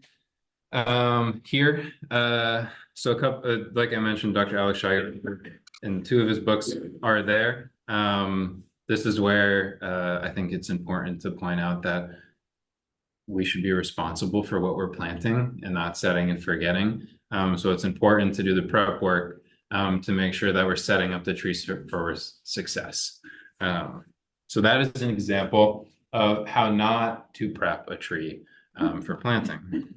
here. So a couple, like I mentioned, Dr. Alex Scheiger and two of his books are there. This is where I think it's important to point out that we should be responsible for what we're planting and not setting and forgetting. So it's important to do the prep work to make sure that we're setting up the trees for success. So that is an example of how not to prep a tree for planting.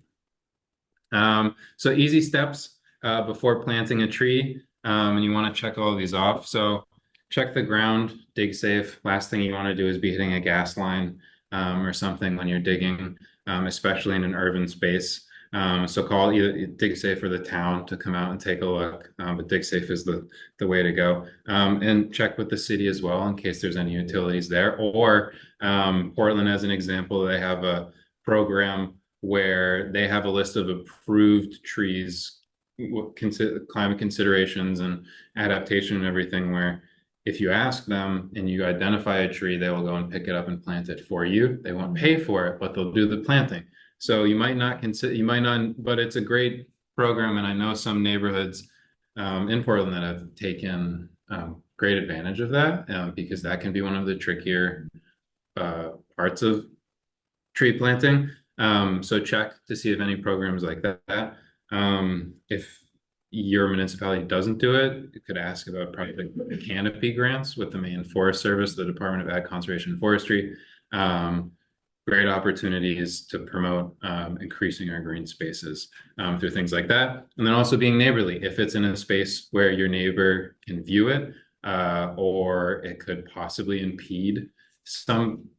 So easy steps before planting a tree, and you want to check all of these off. So check the ground, dig safe. Last thing you want to do is be hitting a gas line or something when you're digging, especially in an urban space. So call either dig safe or the town to come out and take a look. But dig safe is the way to go. And check with the city as well in case there's any utilities there. Or Portland, as an example, they have a program where they have a list of approved trees, climate considerations and adaptation and everything, where If you ask them and you identify a tree, they will go and pick it up and plant it for you. They won't pay for it, but they'll do the planting. So you might not consider, you might not, but it's a great program. And I know some neighborhoods in Portland that have taken great advantage of that because that can be one of the trickier parts of tree planting. So check to see if any programs like that. If your municipality doesn't do it, you could ask about probably the Canopy grants with the Maine Forest Service, the Department of Ag Conservation and Forestry. Great opportunities to promote increasing our green spaces through things like that. And then also being neighborly. If it's in a space where your neighbor can view it, or it could possibly impede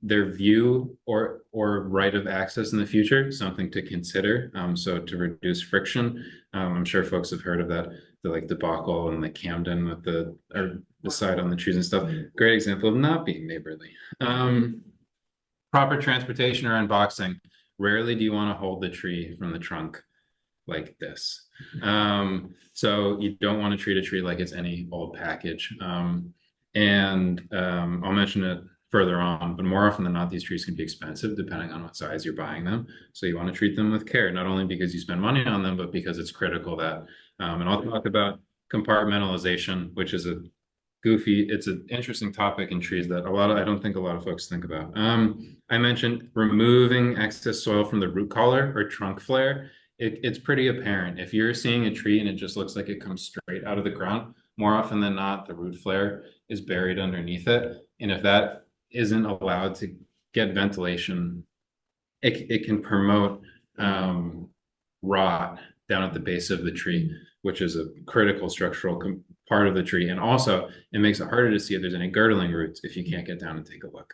their view or right of access in the future, something to consider. So to reduce friction, I'm sure folks have heard of that, the like debacle in the Camden with the side on the trees and stuff. Great example of not being neighborly. Proper transportation or unboxing. Rarely do you want to hold the tree from the trunk like this. So you don't want to treat a tree like it's any old package. I'll mention it further on, but more often than not, these trees can be expensive depending on what size you're buying them. So you want to treat them with care, not only because you spend money on them, but because it's critical that, and I'll talk about compartmentalization, which is it's an interesting topic in trees that I don't think a lot of folks think about. I mentioned removing excess soil from the root collar or trunk flare. It's pretty apparent. If you're seeing a tree and it just looks like it comes straight out of the ground, more often than not, the root flare is buried underneath it. And if that isn't allowed to get ventilation, it can promote rot down at the base of the tree, which is a critical structural part of the tree. And also, it makes it harder to see if there's any girdling roots if you can't get down and take a look.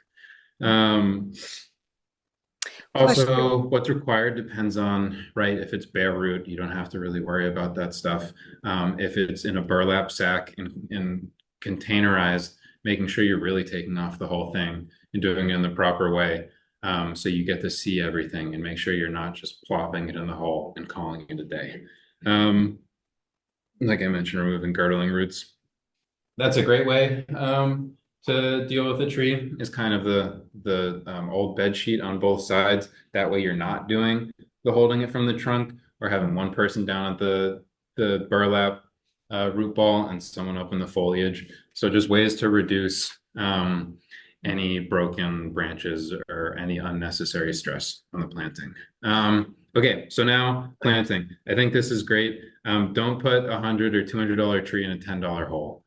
Also, what's required depends on, right? If it's bare root, you don't have to really worry about that stuff. If it's in a burlap sack and containerized, making sure you're really taking off the whole thing and doing it in the proper way. So you get to see everything and make sure you're not just plopping it in the hole and calling it a day. Like I mentioned, removing girdling roots. That's a great way to deal with a tree, is kind of the old bed sheet on both sides. That way you're not doing the holding it from the trunk or having one person down at the burlap root ball and someone up in the foliage. So just ways to reduce any broken branches or any unnecessary stress on the planting. Okay, so now planting. I think this is great. Don't put $100 or $200 tree in a $10 hole.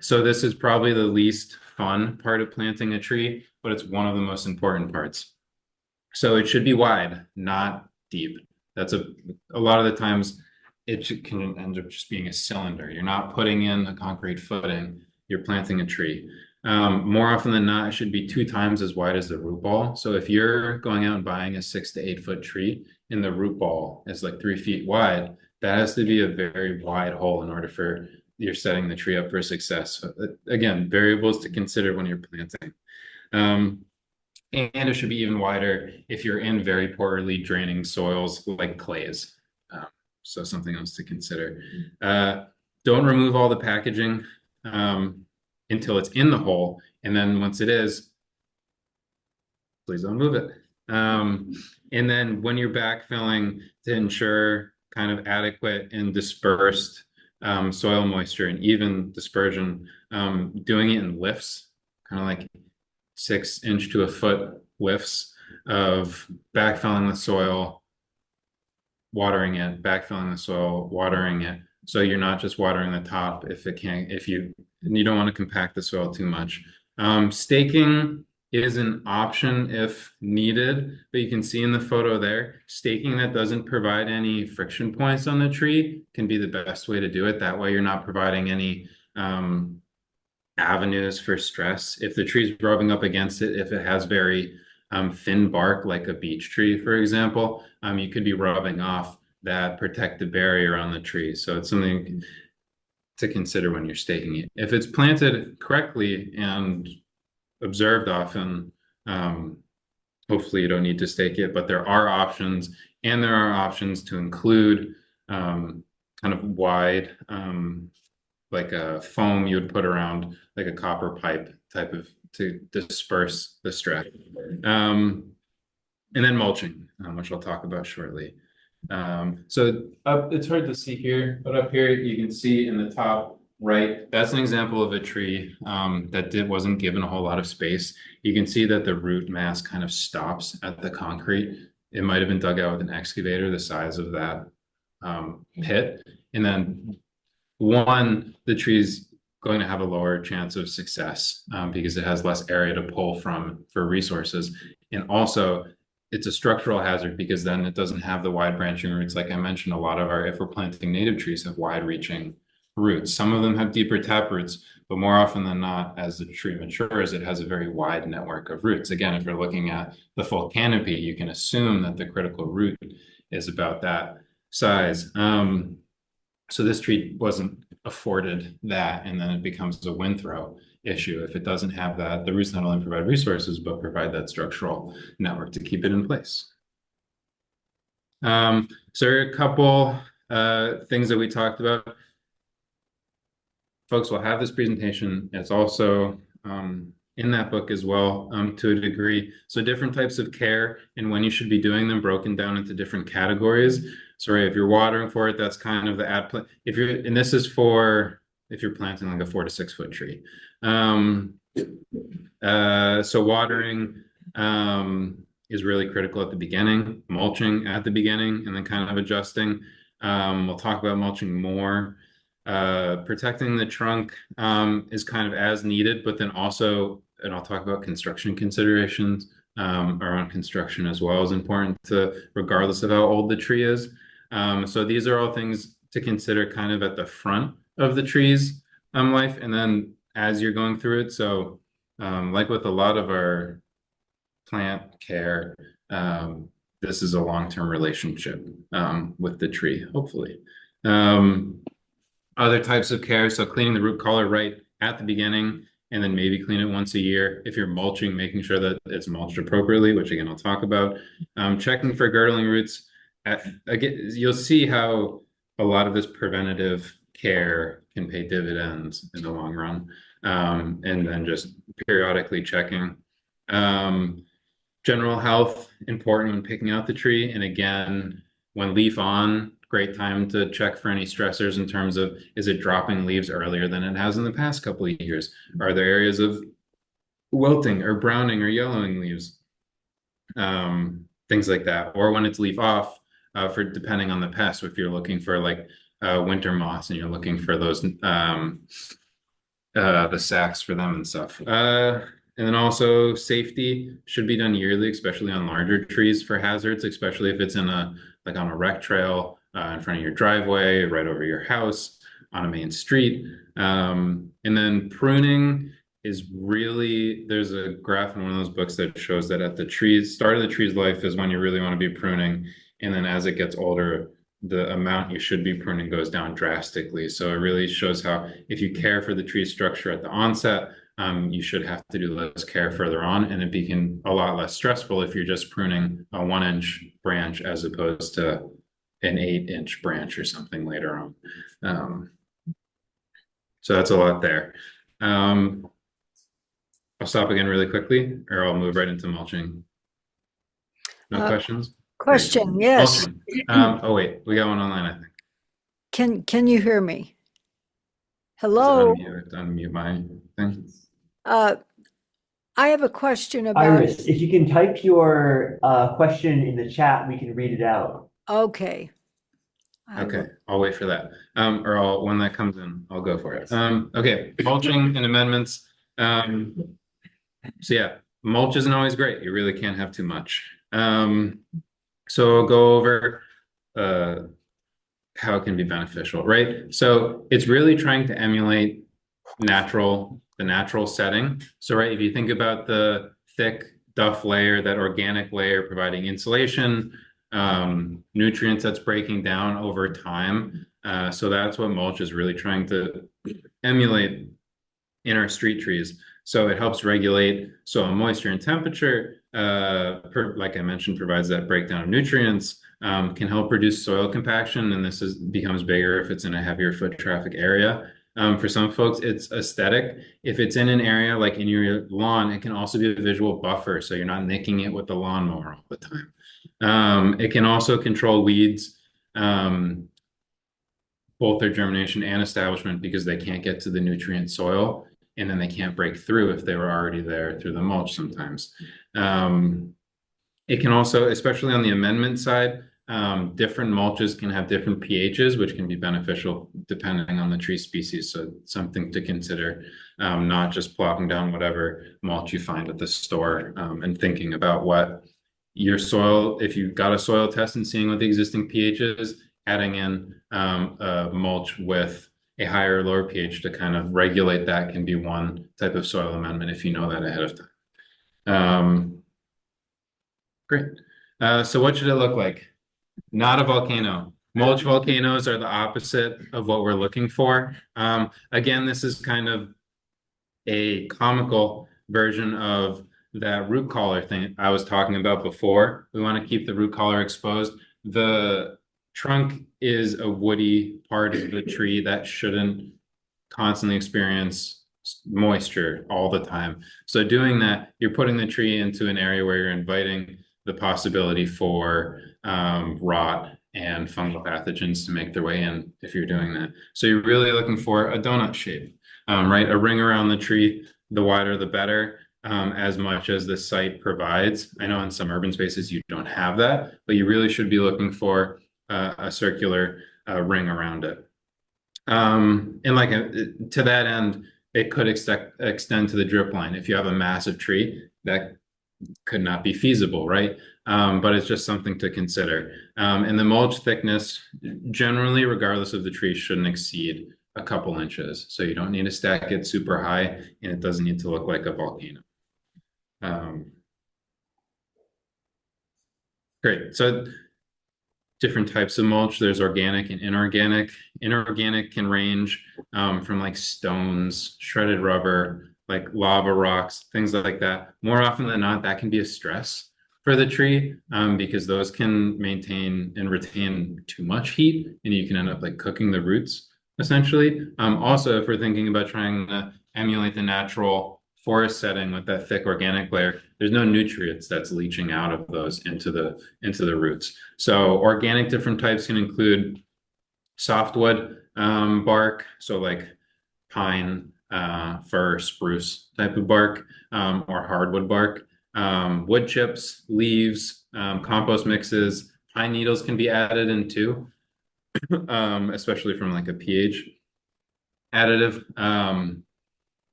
So this is probably the least fun part of planting a tree, but it's one of the most important parts. So it should be wide, not deep. That's a lot of the times it can end up just being a cylinder. You're not putting in a concrete footing, you're planting a tree. More often than not, it should be 2 times as wide as the root ball. So if you're going out and buying a 6 to 8 foot tree and the root ball is like 3 feet wide, that has to be a very wide hole in order for you're setting the tree up for success. So, again, variables to consider when you're planting. And it should be even wider if you're in very poorly draining soils like clays. So something else to consider. Don't remove all the packaging until it's in the hole. And then once it is, please don't move it. And then when you're backfilling, to ensure kind of adequate and dispersed soil moisture and even dispersion, doing it in lifts, kind of like 6-inch to a foot lifts of backfilling the soil, watering it, backfilling the soil, watering it. So you're not just watering the top if you don't want to compact the soil too much. Staking is an option if needed, but you can see in the photo there, staking that doesn't provide any friction points on the tree can be the best way to do it. That way you're not providing any avenues for stress. If the tree's rubbing up against it, if it has very thin bark, like a beech tree, for example, you could be rubbing off that protective barrier on the tree. So it's something to consider when you're staking it. If it's planted correctly and observed often, hopefully you don't need to stake it, but there are options, and there are options to include kind of wide like a foam you would put around like a copper pipe type of to disperse the stress. And then mulching, which I'll talk about shortly. So it's hard to see here, but up here you can see in the top right, that's an example of a tree that wasn't given a whole lot of space. You can see that the root mass kind of stops at the concrete. It might have been dug out with an excavator the size of that pit. And then the tree's going to have a lower chance of success because it has less area to pull from for resources. And also, it's a structural hazard because then it doesn't have the wide branching roots. Like I mentioned, a lot of if we're planting native trees, have wide reaching roots. Some of them have deeper tap roots, but more often than not, as the tree matures, it has a very wide network of roots. Again, if you're looking at the full canopy, you can assume that the critical root is about that size. So this tree wasn't afforded that, and then it becomes a wind throw issue. If it doesn't have that, the roots not only provide resources, but provide that structural network to keep it in place. So there are a couple things that we talked about. Folks will have this presentation. It's also in that book as well, to a degree. So different types of care and when you should be doing them broken down into different categories. So if you're watering for it, that's kind of the and this is for if you're planting like a 4 to 6 foot tree. So watering is really critical at the beginning, mulching at the beginning, and then kind of adjusting. We'll talk about mulching more. Protecting the trunk is kind of as needed, but then also, and I'll talk about construction considerations around construction as well, is important regardless of how old the tree is. So these are all things to consider kind of at the front of the tree's life, and then as you're going through it. So like with a lot of our plant care, this is a long-term relationship with the tree, hopefully. Other types of care, so cleaning the root collar right at the beginning, and then maybe clean it once a year. If you're mulching, making sure that it's mulched appropriately, which again, I'll talk about. Checking for girdling roots. Again, you'll see how a lot of this preventative care can pay dividends in the long run. And then just periodically checking. General health, important when picking out the tree. And again, when leaf on, great time to check for any stressors in terms of, is it dropping leaves earlier than it has in the past couple of years? Are there areas of wilting or browning or yellowing leaves? Things like that. Or when it's leaf off, for depending on the pest, if you're looking for like winter moths and you're looking for those the sacks for them and stuff. And then also safety should be done yearly, especially on larger trees for hazards, especially if it's in on a rec trail in front of your driveway, right over your house, on a main street. And then pruning is really, there's a graph in one of those books that shows that at the start of the tree's life is when you really want to be pruning. And then as it gets older, the amount you should be pruning goes down drastically. So it really shows how if you care for the tree structure at the onset, you should have to do less care further on, and it became a lot less stressful if you're just pruning a 1-inch branch as opposed to an 8-inch branch or something later on. So that's a lot there. I'll stop again really quickly, or I'll move right into mulching. No questions? Question, yes. Mulching. Oh wait, we got one online, I think. Can you hear me? Hello? Unmute my thing. I have a question about. Iris, if you can type your question in the chat, we can read it out. Okay. Okay, I'll wait for that. Or when that comes in, I'll go for it. Okay, mulching and amendments. So yeah, mulch isn't always great. You really can't have too much. So I'll go over how it can be beneficial, right? So it's really trying to emulate the natural setting. So right, if you think about the thick duff layer, that organic layer providing insulation, nutrients that's breaking down over time. So that's what mulch is really trying to emulate in our street trees. So it helps regulate soil moisture and temperature, like I mentioned, provides that breakdown of nutrients, can help reduce soil compaction, and this becomes bigger if it's in a heavier foot traffic area. For some folks, it's aesthetic. If it's in an area like in your lawn, it can also be a visual buffer, so you're not nicking it with the lawnmower all the time. It can also control weeds, both their germination and establishment, because they can't get to the nutrient soil, and then they can't break through if they were already there through the mulch sometimes. It can also, especially on the amendment side, different mulches can have different pHs, which can be beneficial depending on the tree species. So something to consider, not just plopping down whatever mulch you find at the store, and thinking about what your soil, if you've got a soil test and seeing what the existing pH is, adding in a mulch with a higher or lower pH to kind of regulate that can be one type of soil amendment if you know that ahead of time. Great. So what should it look like? Not a volcano. Mulch volcanoes are the opposite of what we're looking for. Again, this is kind of a comical version of that root collar thing I was talking about before. We want to keep the root collar exposed. The trunk is a woody part of the tree that shouldn't constantly experience moisture all the time. So doing that, you're putting the tree into an area where you're inviting the possibility for rot and fungal pathogens to make their way in if you're doing that. So you're really looking for a donut shape, right? A ring around the tree, the wider the better, as much as the site provides. I know in some urban spaces you don't have that, but you really should be looking for a circular ring around it. And like to that end, it could extend to the drip line. If you have a massive tree, that could not be feasible, right? But it's just something to consider. And the mulch thickness, generally, regardless of the tree, shouldn't exceed a couple inches. So you don't need to stack it super high, and it doesn't need to look like a volcano. Great. So different types of mulch. There's organic and inorganic. Inorganic can range from like stones, shredded rubber, like lava rocks, things like that. More often than not, that can be a stress for the tree, because those can maintain and retain too much heat, and you can end up like cooking the roots essentially. Also, if we're thinking about trying to emulate the natural forest setting with that thick organic layer, there's no nutrients that's leaching out of those into the roots. So organic different types can include softwood bark, so like pine, fir, spruce type of bark, or hardwood bark, wood chips, leaves, compost mixes. Pine needles can be added in too, especially from like a pH additive.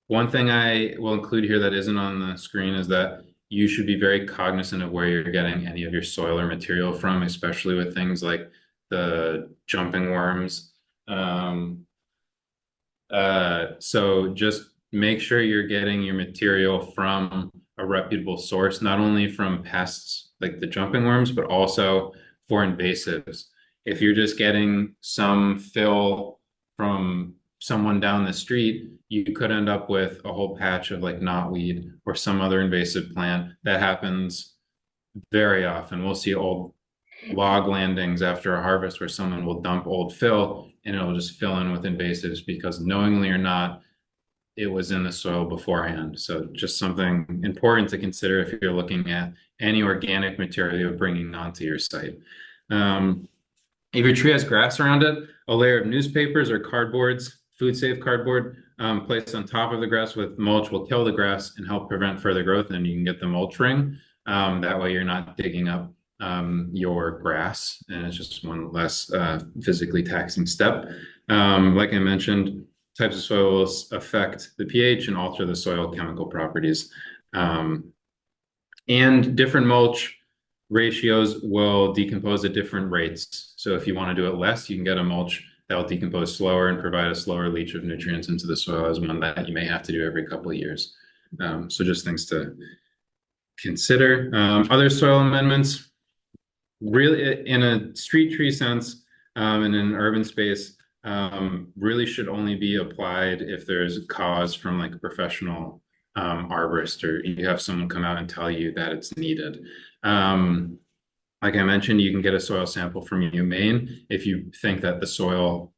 One thing I will include here that isn't on the screen is that you should be very cognizant of where you're getting any of your soil or material from, especially with things like the jumping worms. So just make sure you're getting your material from a reputable source, not only from pests like the jumping worms, but also for invasives. If you're just getting some fill from someone down the street, you could end up with a whole patch of like knotweed or some other invasive plant. That happens very often. We'll see old log landings after a harvest where someone will dump old fill and it'll just fill in with invasives because knowingly or not, it was in the soil beforehand. So just something important to consider if you're looking at any organic material you're bringing onto your site. If your tree has grass around it, a layer of newspapers or cardboards, food safe cardboard, placed on top of the grass with mulch will kill the grass and help prevent further growth, and you can get the mulch ring. That way you're not digging up your grass, and it's just one less physically taxing step. Like I mentioned, types of soil will affect the pH and alter the soil chemical properties. And different mulch ratios will decompose at different rates. So if you want to do it less, you can get a mulch that will decompose slower and provide a slower leach of nutrients into the soil as one that you may have to do every couple of years. So just things to consider. Other soil amendments, really in a street tree sense, and in an urban space, really should only be applied if there's a cause from like a professional arborist, or you have someone come out and tell you that it's needed. Like I mentioned, you can get a soil sample from Maine if you think that the soil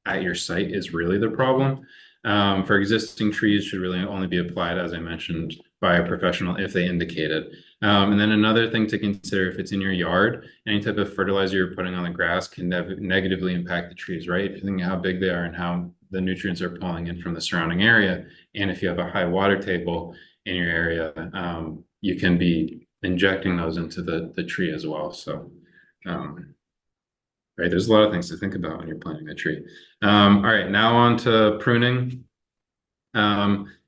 at your site is really the problem. For existing trees should really only be applied, as I mentioned, by a professional if they indicate it. And then another thing to consider, if it's in your yard, any type of fertilizer you're putting on the grass can negatively impact the trees, right? If you think how big they are and how the nutrients are pulling in from the surrounding area, and if you have a high water table in your area, you can be injecting those into the tree as well. So, right, there's a lot of things to think about when you're planting a tree. All right, now on to pruning.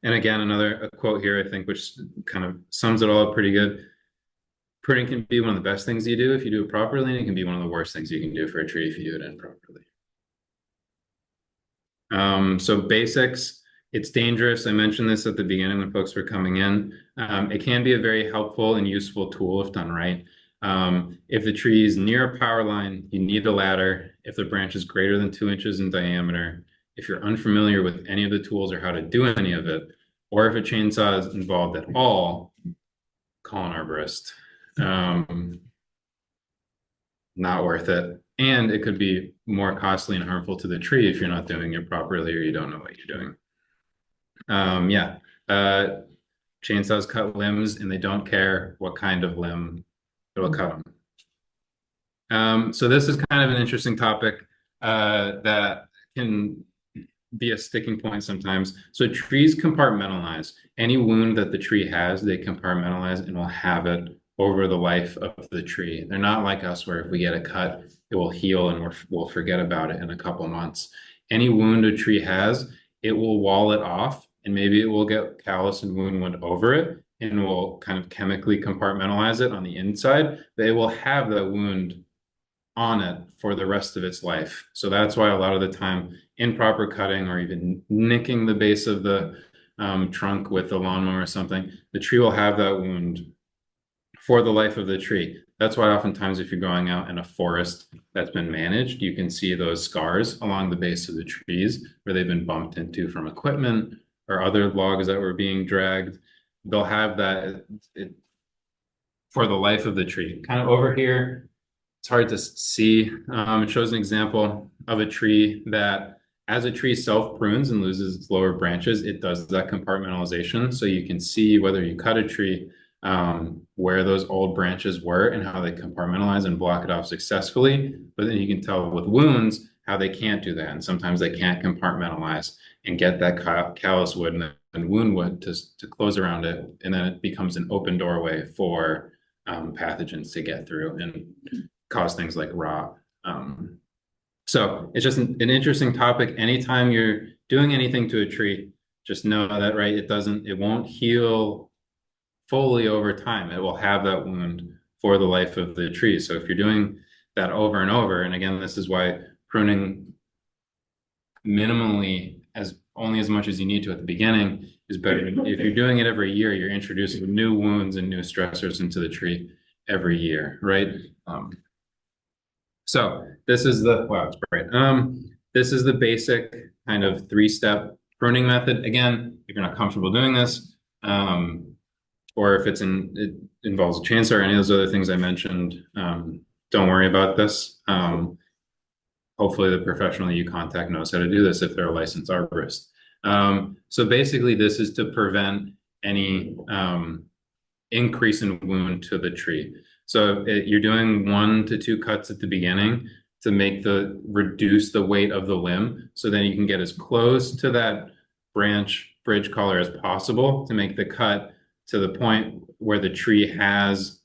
And again, a quote here, I think, which kind of sums it all up pretty good. Pruning can be one of the best things you do if you do it properly, and it can be one of the worst things you can do for a tree if you do it improperly. So basics, it's dangerous. I mentioned this at the beginning when folks were coming in. It can be a very helpful and useful tool if done right. If the tree is near a power line, you need a ladder. If the branch is greater than 2 inches in diameter, if you're unfamiliar with any of the tools or how to do any of it, or if a chainsaw is involved at all, call an arborist. Not worth it. And it could be more costly and harmful to the tree if you're not doing it properly or you don't know what you're doing. Chainsaws cut limbs and they don't care what kind of limb it'll cut them. So this is kind of an interesting topic that can be a sticking point sometimes. So trees compartmentalize. Any wound that the tree has, they compartmentalize and will have it over the life of the tree. They're not like us where if we get a cut, it will heal and we'll forget about it in a couple months. Any wound a tree has, it will wall it off and maybe it will get callus and wound over it and will kind of chemically compartmentalize it on the inside. They will have that wound on it for the rest of its life. So that's why a lot of the time improper cutting or even nicking the base of the trunk with the lawnmower or something, the tree will have that wound for the life of the tree. That's why oftentimes if you're going out in a forest that's been managed, you can see those scars along the base of the trees where they've been bumped into from equipment or other logs that were being dragged. They'll have that for the life of the tree. Kind of over here, it's hard to see. It shows an example of a tree that as a tree self-prunes and loses its lower branches, it does that compartmentalization. So you can see whether you cut a tree, where those old branches were and how they compartmentalize and block it off successfully. But then you can tell with wounds how they can't do that. And sometimes they can't compartmentalize and get that callus wood and wound wood to close around it. And then it becomes an open doorway for pathogens to get through and cause things like rot. So it's just an interesting topic. Anytime you're doing anything to a tree, just know that, right, it won't heal fully over time. It will have that wound for the life of the tree. So if you're doing that over and over, and again, this is why pruning minimally only as much as you need to at the beginning is better. If you're doing it every year, you're introducing new wounds and new stressors into the tree every year, right? So this is wow, it's bright. This is the basic kind of 3-step pruning method. Again, if you're not comfortable doing this, or if it involves a chainsaw or any of those other things I mentioned, don't worry about this. Hopefully the professional you contact knows how to do this if they're a licensed arborist. So basically this is to prevent any increase in wound to the tree. So you're doing 1 to 2 cuts at the beginning to reduce the weight of the limb. So then you can get as close to that branch bridge collar as possible to make the cut to the point where the tree has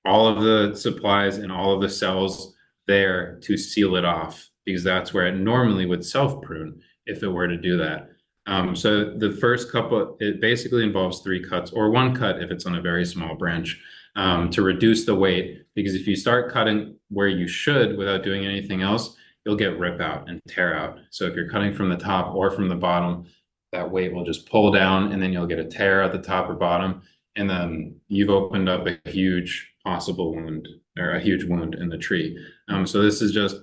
all of the supplies and all of the cells there to seal it off, because that's where it normally would self-prune if it were to do that. So the first couple, it basically involves 3 cuts or 1 cut if it's on a very small branch to reduce the weight, because if you start cutting where you should without doing anything else, you'll get rip out and tear out. So if you're cutting from the top or from the bottom, that weight will just pull down and then you'll get a tear at the top or bottom. And then you've opened up a huge possible wound or a huge wound in the tree. So this is just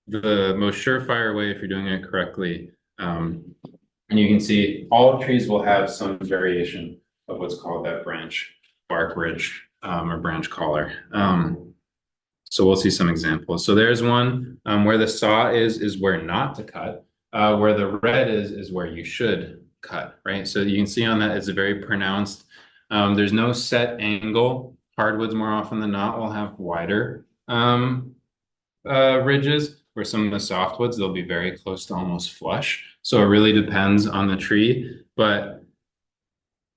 the most surefire way if you're doing it correctly. And you can see all trees will have some variation of what's called that branch bark ridge or branch collar. So we'll see some examples. So there's one where the saw is where not to cut. Where the red is where you should cut, right? So you can see on that it's a very pronounced. There's no set angle. Hardwoods more often than not will have wider ridges, where some of the softwoods they'll be very close to almost flush. So it really depends on the tree, but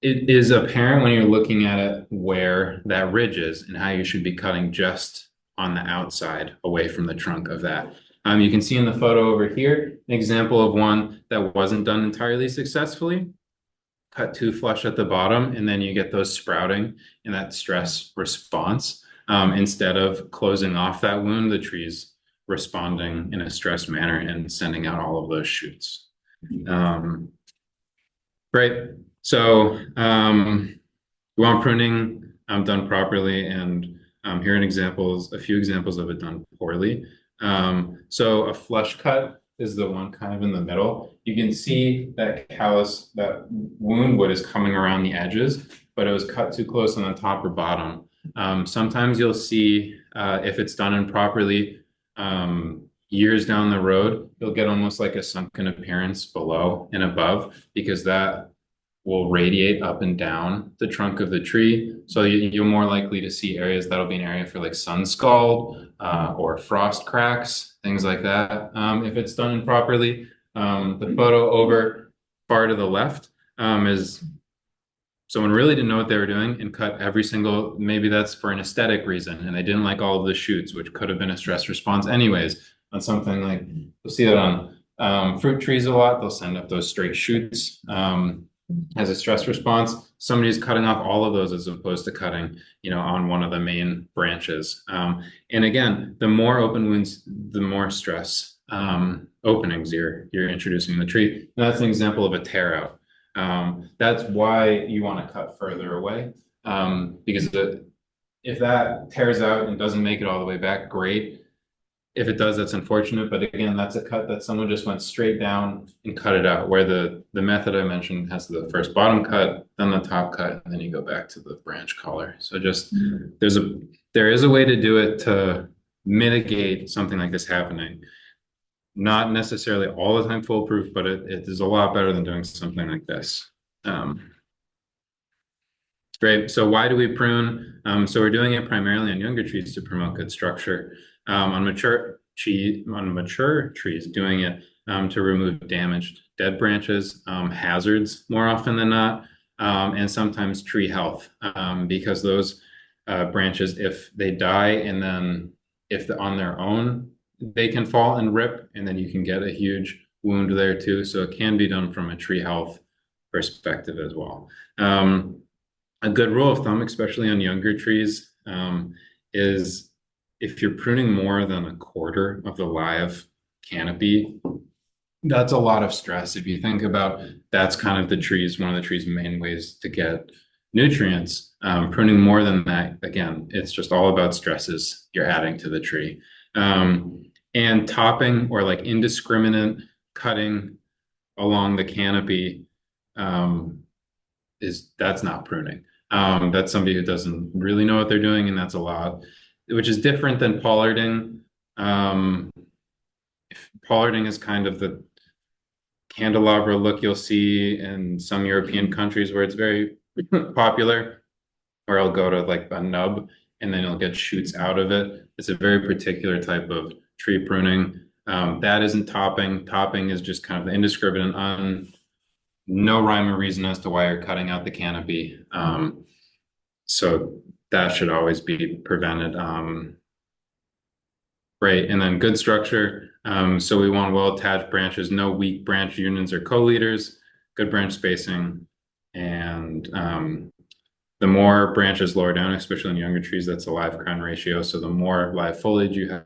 it is apparent when you're looking at it where that ridge is and how you should be cutting just on the outside away from the trunk of that. You can see in the photo over here, an example of one that wasn't done entirely successfully. Cut too flush at the bottom, and then you get those sprouting and that stress response. Instead of closing off that wound, the tree's responding in a stressed manner and sending out all of those shoots. Right. So we want pruning done properly, and here are examples, a few examples of it done poorly. So a flush cut is the one kind of in the middle. You can see that callus, that wound wood is coming around the edges, but it was cut too close on the top or bottom. Sometimes you'll see if it's done improperly, years down the road, you'll get almost like a sunken appearance below and above, because that will radiate up and down the trunk of the tree. So you're more likely to see areas that'll be an area for like sun scald or frost cracks, things like that. If it's done improperly, the photo over far to the left is someone really didn't know what they were doing and cut every single, maybe that's for an aesthetic reason, and they didn't like all of the shoots, which could have been a stress response anyways on something like, you'll see that on fruit trees a lot, they'll send up those straight shoots as a stress response. Somebody's cutting off all of those as opposed to cutting, on one of the main branches. And again, the more open wounds, the more stress openings you're introducing in the tree. And that's an example of a tear out. That's why you want to cut further away, because if that tears out and doesn't make it all the way back, great. If it does, that's unfortunate. But again, that's a cut that someone just went straight down and cut it out, where the method I mentioned has the first bottom cut, then the top cut, and then you go back to the branch collar. So just there is a way to do it to mitigate something like this happening. Not necessarily all the time foolproof, but it is a lot better than doing something like this. Great. So why do we prune? So we're doing it primarily on younger trees to promote good structure. On mature trees, doing it to remove damaged dead branches, hazards more often than not, and sometimes tree health, because those branches, if they die and then on their own, they can fall and rip, and then you can get a huge wound there too. So it can be done from a tree health perspective as well. A good rule of thumb, especially on younger trees, is if you're pruning more than a quarter of the live canopy, that's a lot of stress. If you think about, that's kind of one of the tree's main ways to get nutrients. Pruning more than that, again, it's just all about stresses you're adding to the tree. And topping or like indiscriminate cutting along the canopy that's not pruning. That's somebody who doesn't really know what they're doing, and that's a lot, which is different than pollarding. Pollarding is kind of the candelabra look you'll see in some European countries where it's very popular, where I'll go to like a nub and then you'll get shoots out of it. It's a very particular type of tree pruning. That isn't topping. Topping is just kind of the indiscriminate, no rhyme or reason as to why you're cutting out the canopy. So that should always be prevented. Right, and then good structure. So we want well-attached branches, no weak branch unions or co-leaders, good branch spacing, and the more branches lower down, especially in younger trees, that's a live crown ratio. So the more live foliage you have,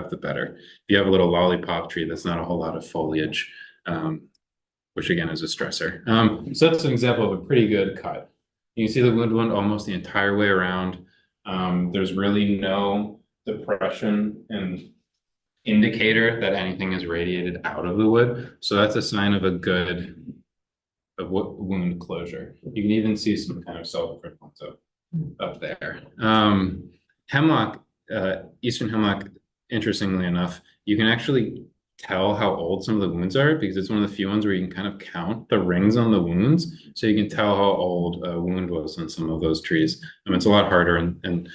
the better. If you have a little lollipop tree, that's not a whole lot of foliage, which again is a stressor. So that's an example of a pretty good cut. You can see the wound almost the entire way around. There's really no depression and indicator that anything is radiated out of the wood. So that's a sign of a good wound closure. You can even see some kind of self-print up there. Hemlock Eastern hemlock, interestingly enough, you can actually tell how old some of the wounds are because it's one of the few ones where you can kind of count the rings on the wounds. So you can tell how old a wound was on some of those trees. I mean, it's a lot harder and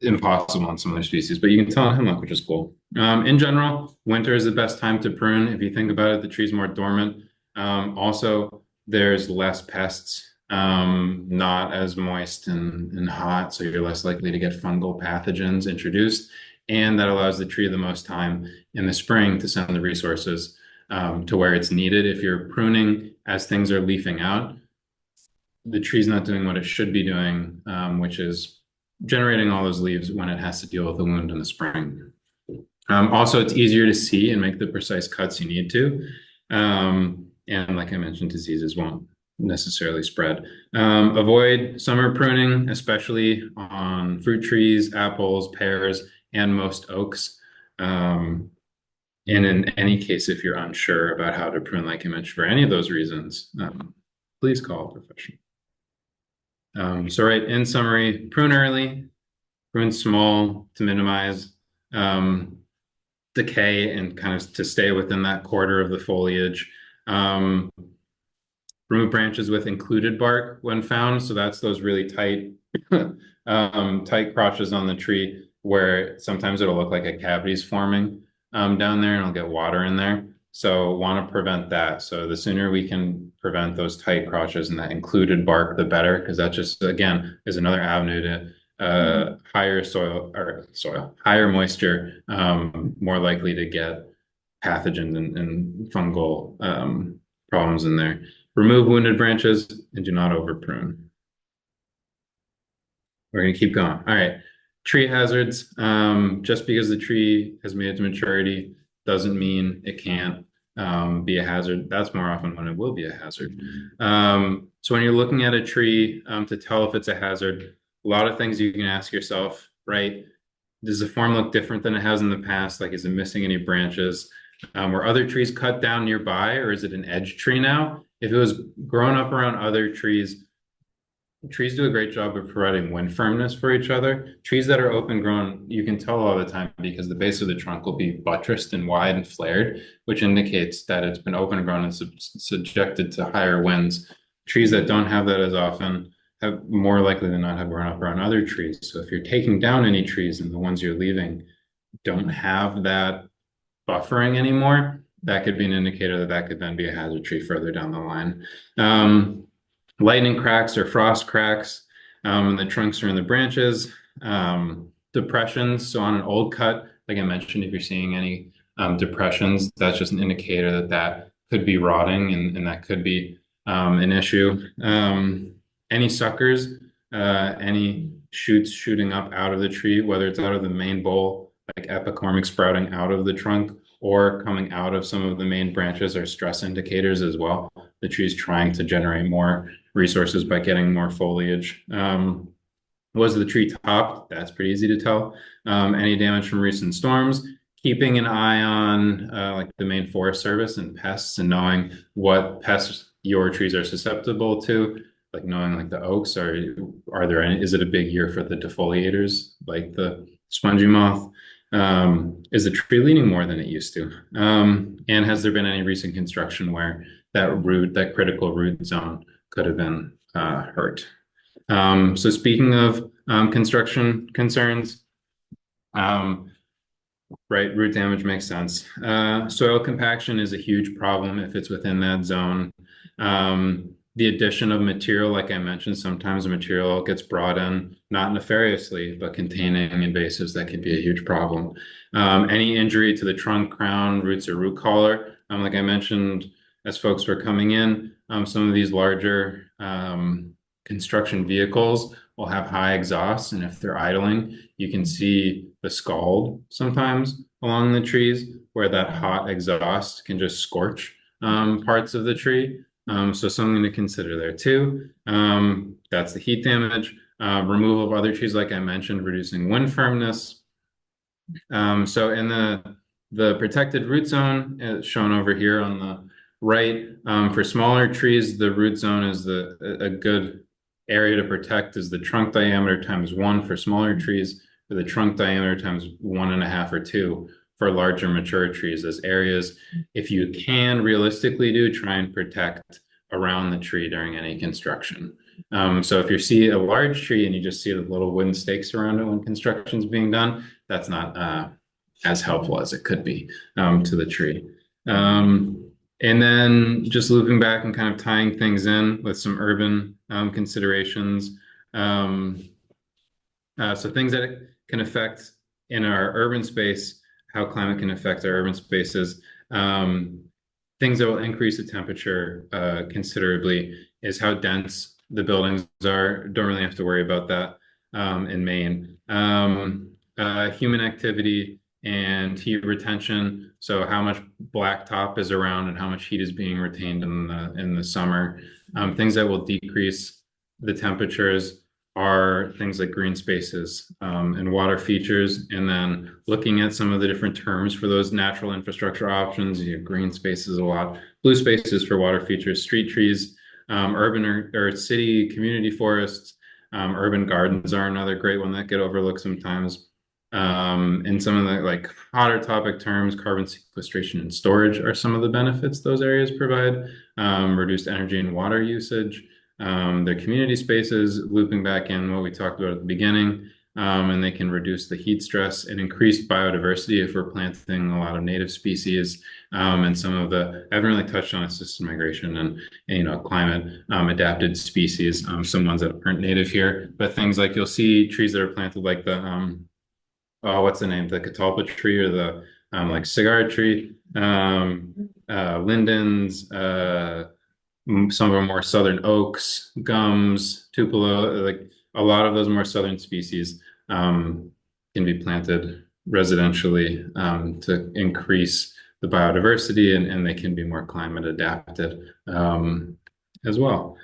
impossible on some other species, but you can tell on hemlock, which is cool. In general, winter is the best time to prune. If you think about it, the tree's more dormant. Also, there's less pests, not as moist and hot, so you're less likely to get fungal pathogens introduced. And that allows the tree the most time in the spring to send the resources to where it's needed. If you're pruning as things are leafing out, the tree's not doing what it should be doing, which is generating all those leaves when it has to deal with the wound in the spring. Also, it's easier to see and make the precise cuts you need to. And like I mentioned, diseases won't necessarily spread. Avoid summer pruning, especially on fruit trees, apples, pears, and most oaks. And in any case, if you're unsure about how to prune, like I mentioned, for any of those reasons, please call a professional. So right, in summary, prune early, prune small to minimize decay and kind of to stay within that quarter of the foliage. Remove branches with included bark when found. So that's those really tight, tight crotches on the tree where sometimes it'll look like a cavity's forming down there and it'll get water in there. So want to prevent that. So the sooner we can prevent those tight crotches and that included bark, the better, because that just, again, is another avenue to higher higher moisture, more likely to get pathogens and fungal problems in there. Remove wounded branches and do not over prune. We're going to keep going. All right. Tree hazards. Just because the tree has made it to maturity doesn't mean it can't be a hazard. That's more often when it will be a hazard. So when you're looking at a tree to tell if it's a hazard, a lot of things you can ask yourself, right? Does the form look different than it has in the past? Like, is it missing any branches? Were other trees cut down nearby, or is it an edge tree now? If it was grown up around other trees, trees do a great job of providing wind firmness for each other. Trees that are open grown, you can tell all the time because the base of the trunk will be buttressed and wide and flared, which indicates that it's been open grown and subjected to higher winds. Trees that don't have that as often have more likely than not have grown up around other trees. So if you're taking down any trees and the ones you're leaving don't have that buffering anymore, that could be an indicator that that could then be a hazard tree further down the line. Lightning cracks or frost cracks in the trunks or in the branches. Depressions, so on an old cut, like I mentioned, if you're seeing any depressions, that's just an indicator that that could be rotting and that could be an issue. Any suckers, any shoots shooting up out of the tree, whether it's out of the main bole, like epicormic sprouting out of the trunk, or coming out of some of the main branches are stress indicators as well. The tree's trying to generate more resources by getting more foliage. Was the tree topped? That's pretty easy to tell. Any damage from recent storms, keeping an eye on like the Maine Forest Service and pests and knowing what pests your trees are susceptible to, like knowing like the oaks, are there any, is it a big year for the defoliators, like the spongy moth? Is the tree leaning more than it used to? And has there been any recent construction where that critical root zone could have been hurt? So speaking of construction concerns, right, root damage makes sense. Soil compaction is a huge problem if it's within that zone. The addition of material, like I mentioned, sometimes the material gets brought in, not nefariously, but containing invasives, that could be a huge problem. Any injury to the trunk, crown, roots, or root collar, like I mentioned, as folks were coming in, some of these larger construction vehicles will have high exhausts, and if they're idling, you can see the scald sometimes along the trees where that hot exhaust can just scorch parts of the tree. So something to consider there too. That's the heat damage. Removal of other trees, like I mentioned, reducing wind firmness. So in the protected root zone, shown over here on the right, for smaller trees, the root zone is a good area to protect is the trunk diameter times 1 for smaller trees. or the trunk diameter times 1.5 or 2 for larger mature trees as areas. If you can realistically try and protect around the tree during any construction. So if you see a large tree and you just see the little wooden stakes around it when construction's being done, that's not as helpful as it could be to the tree. And then just looping back and kind of tying things in with some urban considerations. So things that can affect in our urban space, how climate can affect our urban spaces. Things that will increase the temperature considerably is how dense the buildings are. Don't really have to worry about that in Maine. Human activity and heat retention. So how much blacktop is around and how much heat is being retained in the summer. Things that will decrease the temperatures are things like green spaces and water features, and then looking at some of the different terms for those natural infrastructure options. You have green spaces a lot, blue spaces for water features, street trees, urban or city community forests, urban gardens are another great one that get overlooked sometimes. And some of the like hotter topic terms, carbon sequestration and storage are some of the benefits those areas provide. Reduced energy and water usage. Their community spaces, looping back in what we talked about at the beginning, and they can reduce the heat stress and increase biodiversity if we're planting a lot of native species, and some of the, I haven't really touched on assisted migration and climate adapted species, some ones that aren't native here, but things like you'll see trees that are planted like the what's the name, the catalpa tree or the like cigar tree, lindens, some of our more southern oaks, gums, tupelo, like a lot of those more southern species can be planted residentially to increase the biodiversity, and they can be more climate adapted as well.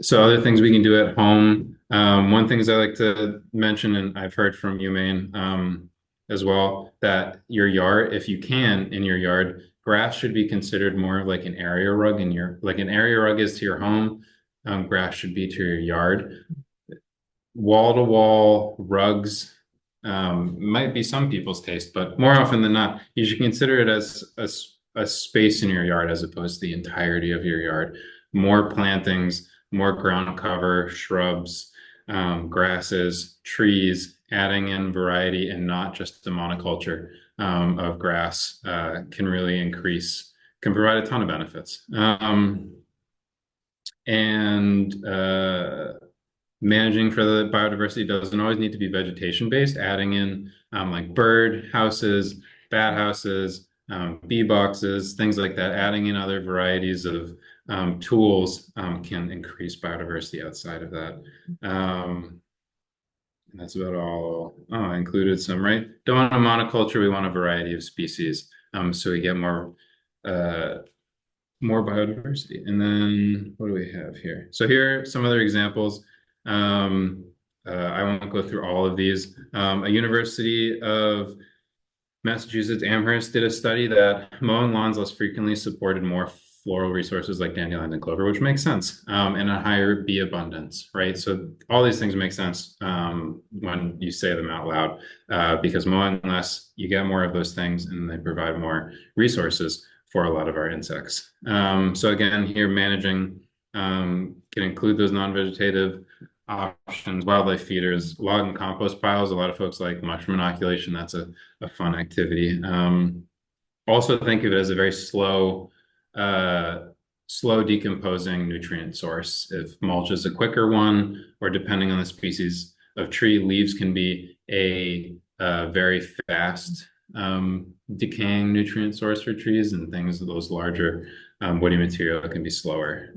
So other things we can do at home. One thing I like to mention, and I've heard from you, Maine, as well, that your yard, if you can, in your yard, grass should be considered more like an area rug like an area rug is to your home. Grass should be to your yard. Wall-to-wall rugs might be some people's taste, but more often than not, you should consider it as a space in your yard as opposed to the entirety of your yard. More plantings, more ground cover, shrubs, grasses, trees, adding in variety and not just the monoculture of grass can really can provide a ton of benefits. Managing for the biodiversity doesn't always need to be vegetation based. Adding in like bird houses, bat houses, bee boxes, things like that. Adding in other varieties of tools can increase biodiversity outside of that. And that's about all. Oh, I included some, right? Don't want a monoculture, we want a variety of species. So we get more biodiversity. And then what do we have here? So here are some other examples. I won't go through all of these. A University of Massachusetts Amherst did a study that mowing lawns less frequently supported more floral resources like dandelions and clover, which makes sense, and a higher bee abundance, right? So all these things make sense when you say them out loud, because mowing less, you get more of those things, and they provide more resources for a lot of our insects. So again, here managing can include those non-vegetative options, wildlife feeders, log and compost piles. A lot of folks like mushroom inoculation. That's a fun activity. Also think of it as a very slow decomposing nutrient source. If mulch is a quicker one, or depending on the species of tree, leaves can be a very fast decaying nutrient source for trees, and things of those larger woody material can be slower.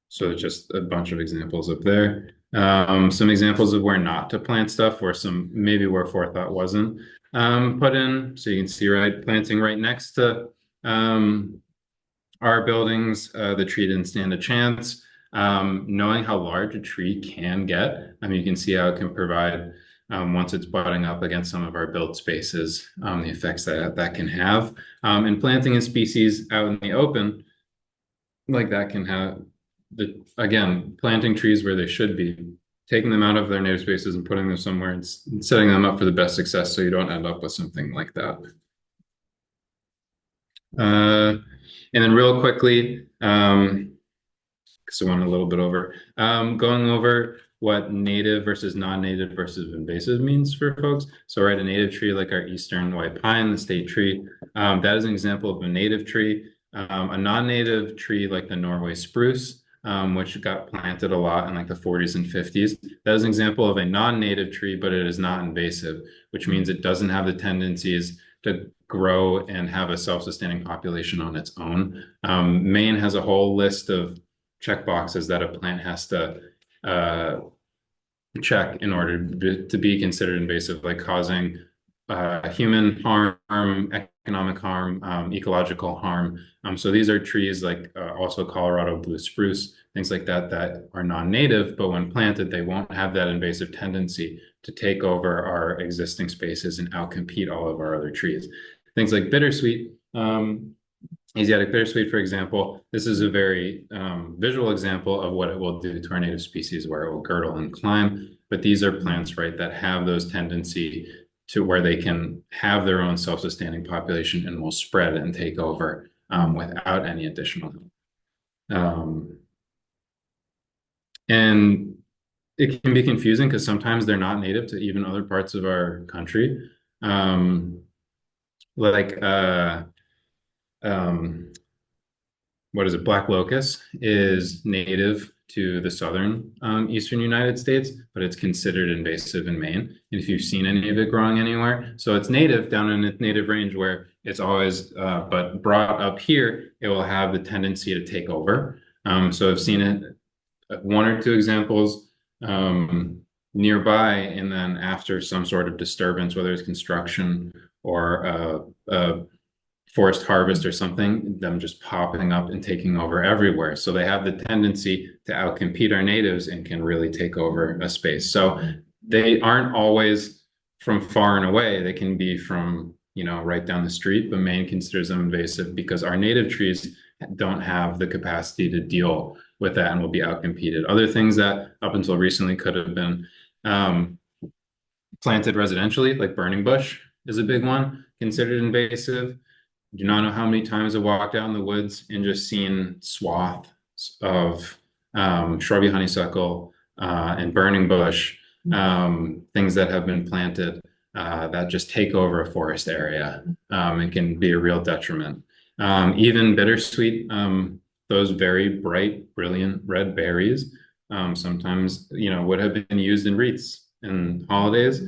So just a bunch of examples up there. Some examples of where not to plant stuff, or some maybe where forethought wasn't put in. So you can see, right, planting right next to our buildings, the tree didn't stand a chance. Knowing how large a tree can get, I mean, you can see how it can provide, once it's butting up against some of our built spaces, the effects that can have. And planting in species out in the open, like that can have, again, planting trees where they should be taking them out of their native spaces and putting them somewhere and setting them up for the best success so you don't end up with something like that. And then real quickly, because I went a little bit over, going over what native versus non-native versus invasive means for folks. So right, a native tree like our eastern white pine, the state tree, that is an example of a native tree. A non-native tree like the Norway spruce, which got planted a lot in like the 40s and 50s. That is an example of a non-native tree, but it is not invasive, which means it doesn't have the tendencies to grow and have a self-sustaining population on its own. Maine has a whole list of check boxes that a plant has to check in order to be considered invasive, like causing human harm, economic harm, ecological harm. So these are trees like also Colorado blue spruce, things like that, that are non-native, but when planted, they won't have that invasive tendency to take over our existing spaces and outcompete all of our other trees. Things like bittersweet, Asiatic bittersweet, for example, this is a very visual example of what it will do to our native species, where it will girdle and climb. But these are plants, right, that have those tendency to where they can have their own self-sustaining population and will spread and take over without any additional help. And it can be confusing because sometimes they're not native to even other parts of our country. What is it? Black locust is native to the southern eastern United States, but it's considered invasive in Maine. And if you've seen any of it growing anywhere, so it's native down in its native range where it's always, but brought up here, it will have the tendency to take over. So I've seen it, one or two examples nearby, and then after some sort of disturbance, whether it's construction or forest harvest or something, them just popping up and taking over everywhere. So they have the tendency to outcompete our natives and can really take over a space. So they aren't always from far and away. They can be from, right down the street, but Maine considers them invasive because our native trees don't have the capacity to deal with that and will be outcompeted. Other things that up until recently could have been planted residentially, like burning bush is a big one, considered invasive. Do not know how many times I walked out in the woods and just seen swaths of shrubby honeysuckle and burning bush, things that have been planted that just take over a forest area and can be a real detriment. Even bittersweet, those very bright, brilliant red berries, sometimes, would have been used in wreaths and holidays.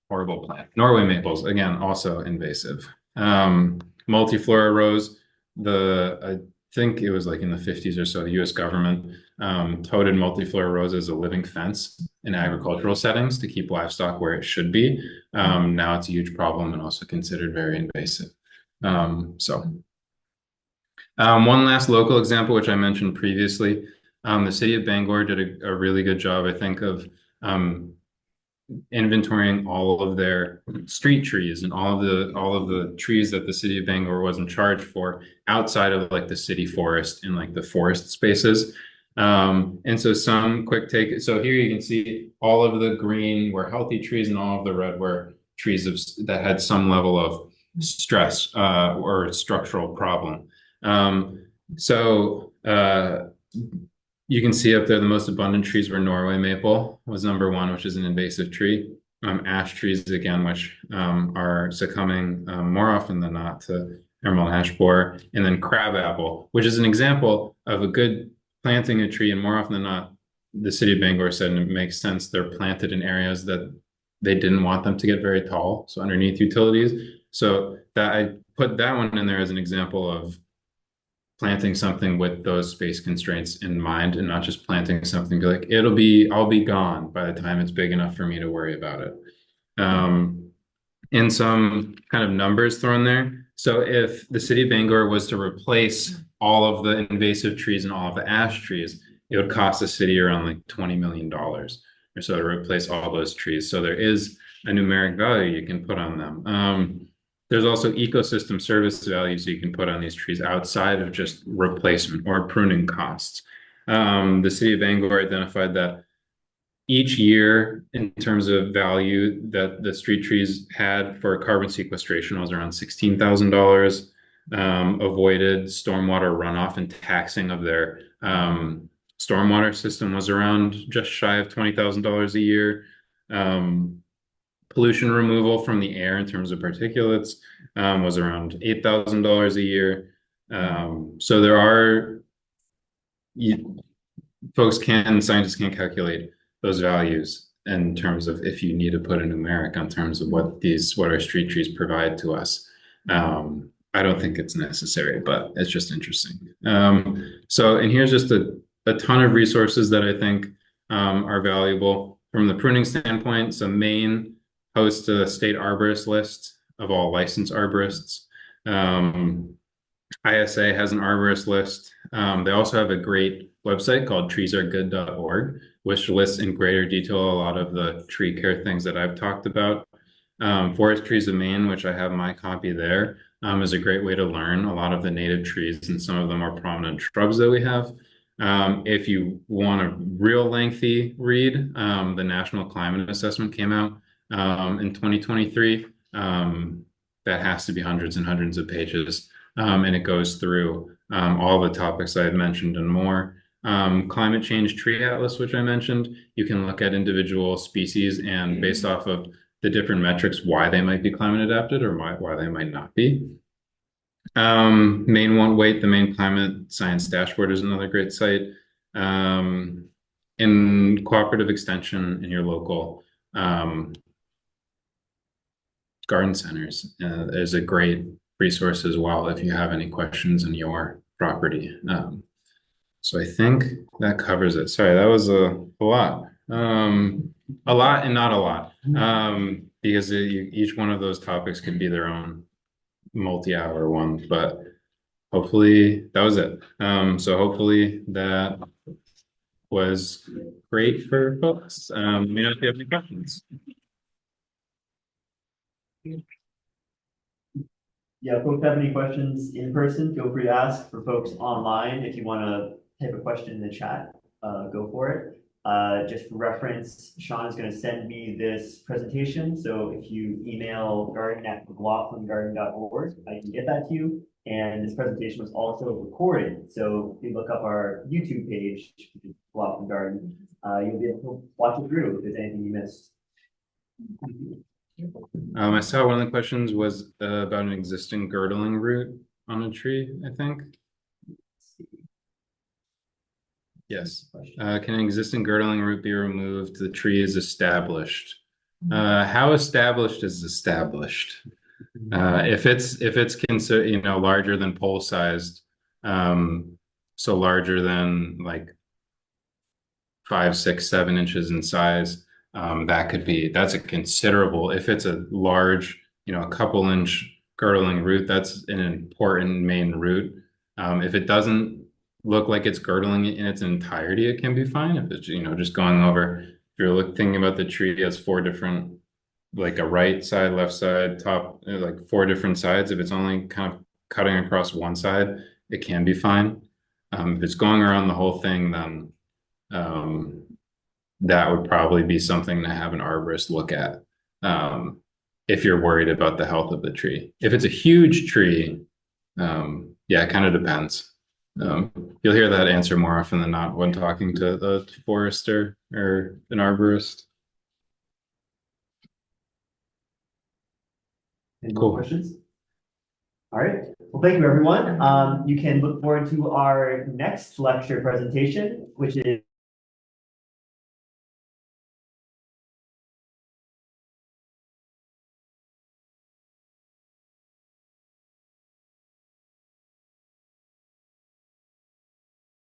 Horrible plant. Norway maples, again, also invasive. Multiflora rose, I think it was like in the 50s or so, the US government toted multiflora rose as a living fence in agricultural settings to keep livestock where it should be. Now it's a huge problem and also considered very invasive. One last local example, which I mentioned previously, the city of Bangor did a really good job, I think, of inventorying all of their street trees and all of the trees that the city of Bangor was in charge for outside of like the city forest and like the forest spaces. And so some quick take. So here you can see all of the green were healthy trees and all of the red were trees that had some level of stress or structural problem. You can see up there the most abundant trees were Norway maple was number one, which is an invasive tree. Ash trees, again, which are succumbing more often than not to emerald ash borer, and then crabapple, which is an example of a good planting a tree, and more often than not, the city of Bangor said, and it makes sense, they're planted in areas that they didn't want them to get very tall, so underneath utilities. So that I put that one in there as an example of planting something with those space constraints in mind and not just planting something be like, I'll be gone by the time it's big enough for me to worry about it. And some kind of numbers thrown there. So if the city of Bangor was to replace all of the invasive trees and all of the ash trees, it would cost the city around like $20 million or so to replace all those trees. So there is a numeric value you can put on them. There's also ecosystem service values you can put on these trees outside of just replacement or pruning costs. The city of Bangor identified that each year, in terms of value that the street trees had for carbon sequestration, was around $16,000. Avoided stormwater runoff and taxing of their stormwater system was around just shy of $20,000 a year. Pollution removal from the air in terms of particulates was around $8,000 a year. So there are scientists can calculate those values in terms of if you need to put a numeric on terms of what our street trees provide to us. I don't think it's necessary, but it's just interesting. And here's just a ton of resources that I think are valuable from the pruning standpoint. So Maine hosts a state arborist list of all licensed arborists. ISA has an arborist list. They also have a great website called treesaregood.org, which lists in greater detail a lot of the tree care things that I've talked about. Forest Trees of Maine, which I have my copy there, is a great way to learn a lot of the native trees and some of the more prominent shrubs that we have. If you want a real lengthy read, the National Climate Assessment came out in 2023. That has to be hundreds and hundreds of pages. And it goes through all the topics I had mentioned and more. Climate Change Tree Atlas, which I mentioned, you can look at individual species and based off of the different metrics, why they might be climate adapted or why they might not be. Maine Won't Wait, the Maine Climate Science Dashboard is another great site. In cooperative extension in your local garden centers is a great resource as well if you have any questions in your property. So I think that covers it. Sorry, that was a lot. A lot and not a lot. Because each one of those topics could be their own multi-hour one, but hopefully that was it. So hopefully that was great for folks. Let me know if you have any questions. Yeah, folks have any questions in person, feel free to ask. For folks online, if you want to type a question in the chat, go for it. Just for reference, Sean is going to send me this presentation. So if you email garden@goodlotgarden.org, I can get that to you. And this presentation was also recorded. So if you look up our YouTube page, Goodlot from Garden, you'll be able to watch it through if there's anything you missed. I saw one of the questions was about an existing girdling root on a tree, I think. Yes. Can an existing girdling root be removed? The tree is established. How established is established? If it's considered, larger than pole sized, so larger than like 5, 6, 7 inches in size, that's a considerable. If it's a large, a couple inch girdling root, that's an important main root. If it doesn't look like it's girdling in its entirety, it can be fine. If it's, just going over, if you're thinking about the tree as 4 different, like a right side, left side, top, like 4 different sides. If it's only kind of cutting across one side, it can be fine. If it's going around the whole thing, then that would probably be something to have an arborist look at if you're worried about the health of the tree. If it's a huge tree, yeah, it kind of depends. You'll hear that answer more often than not when talking to the forester or an arborist. Any more questions? All right. Well, thank you, everyone. You can look forward to our next lecture presentation, which is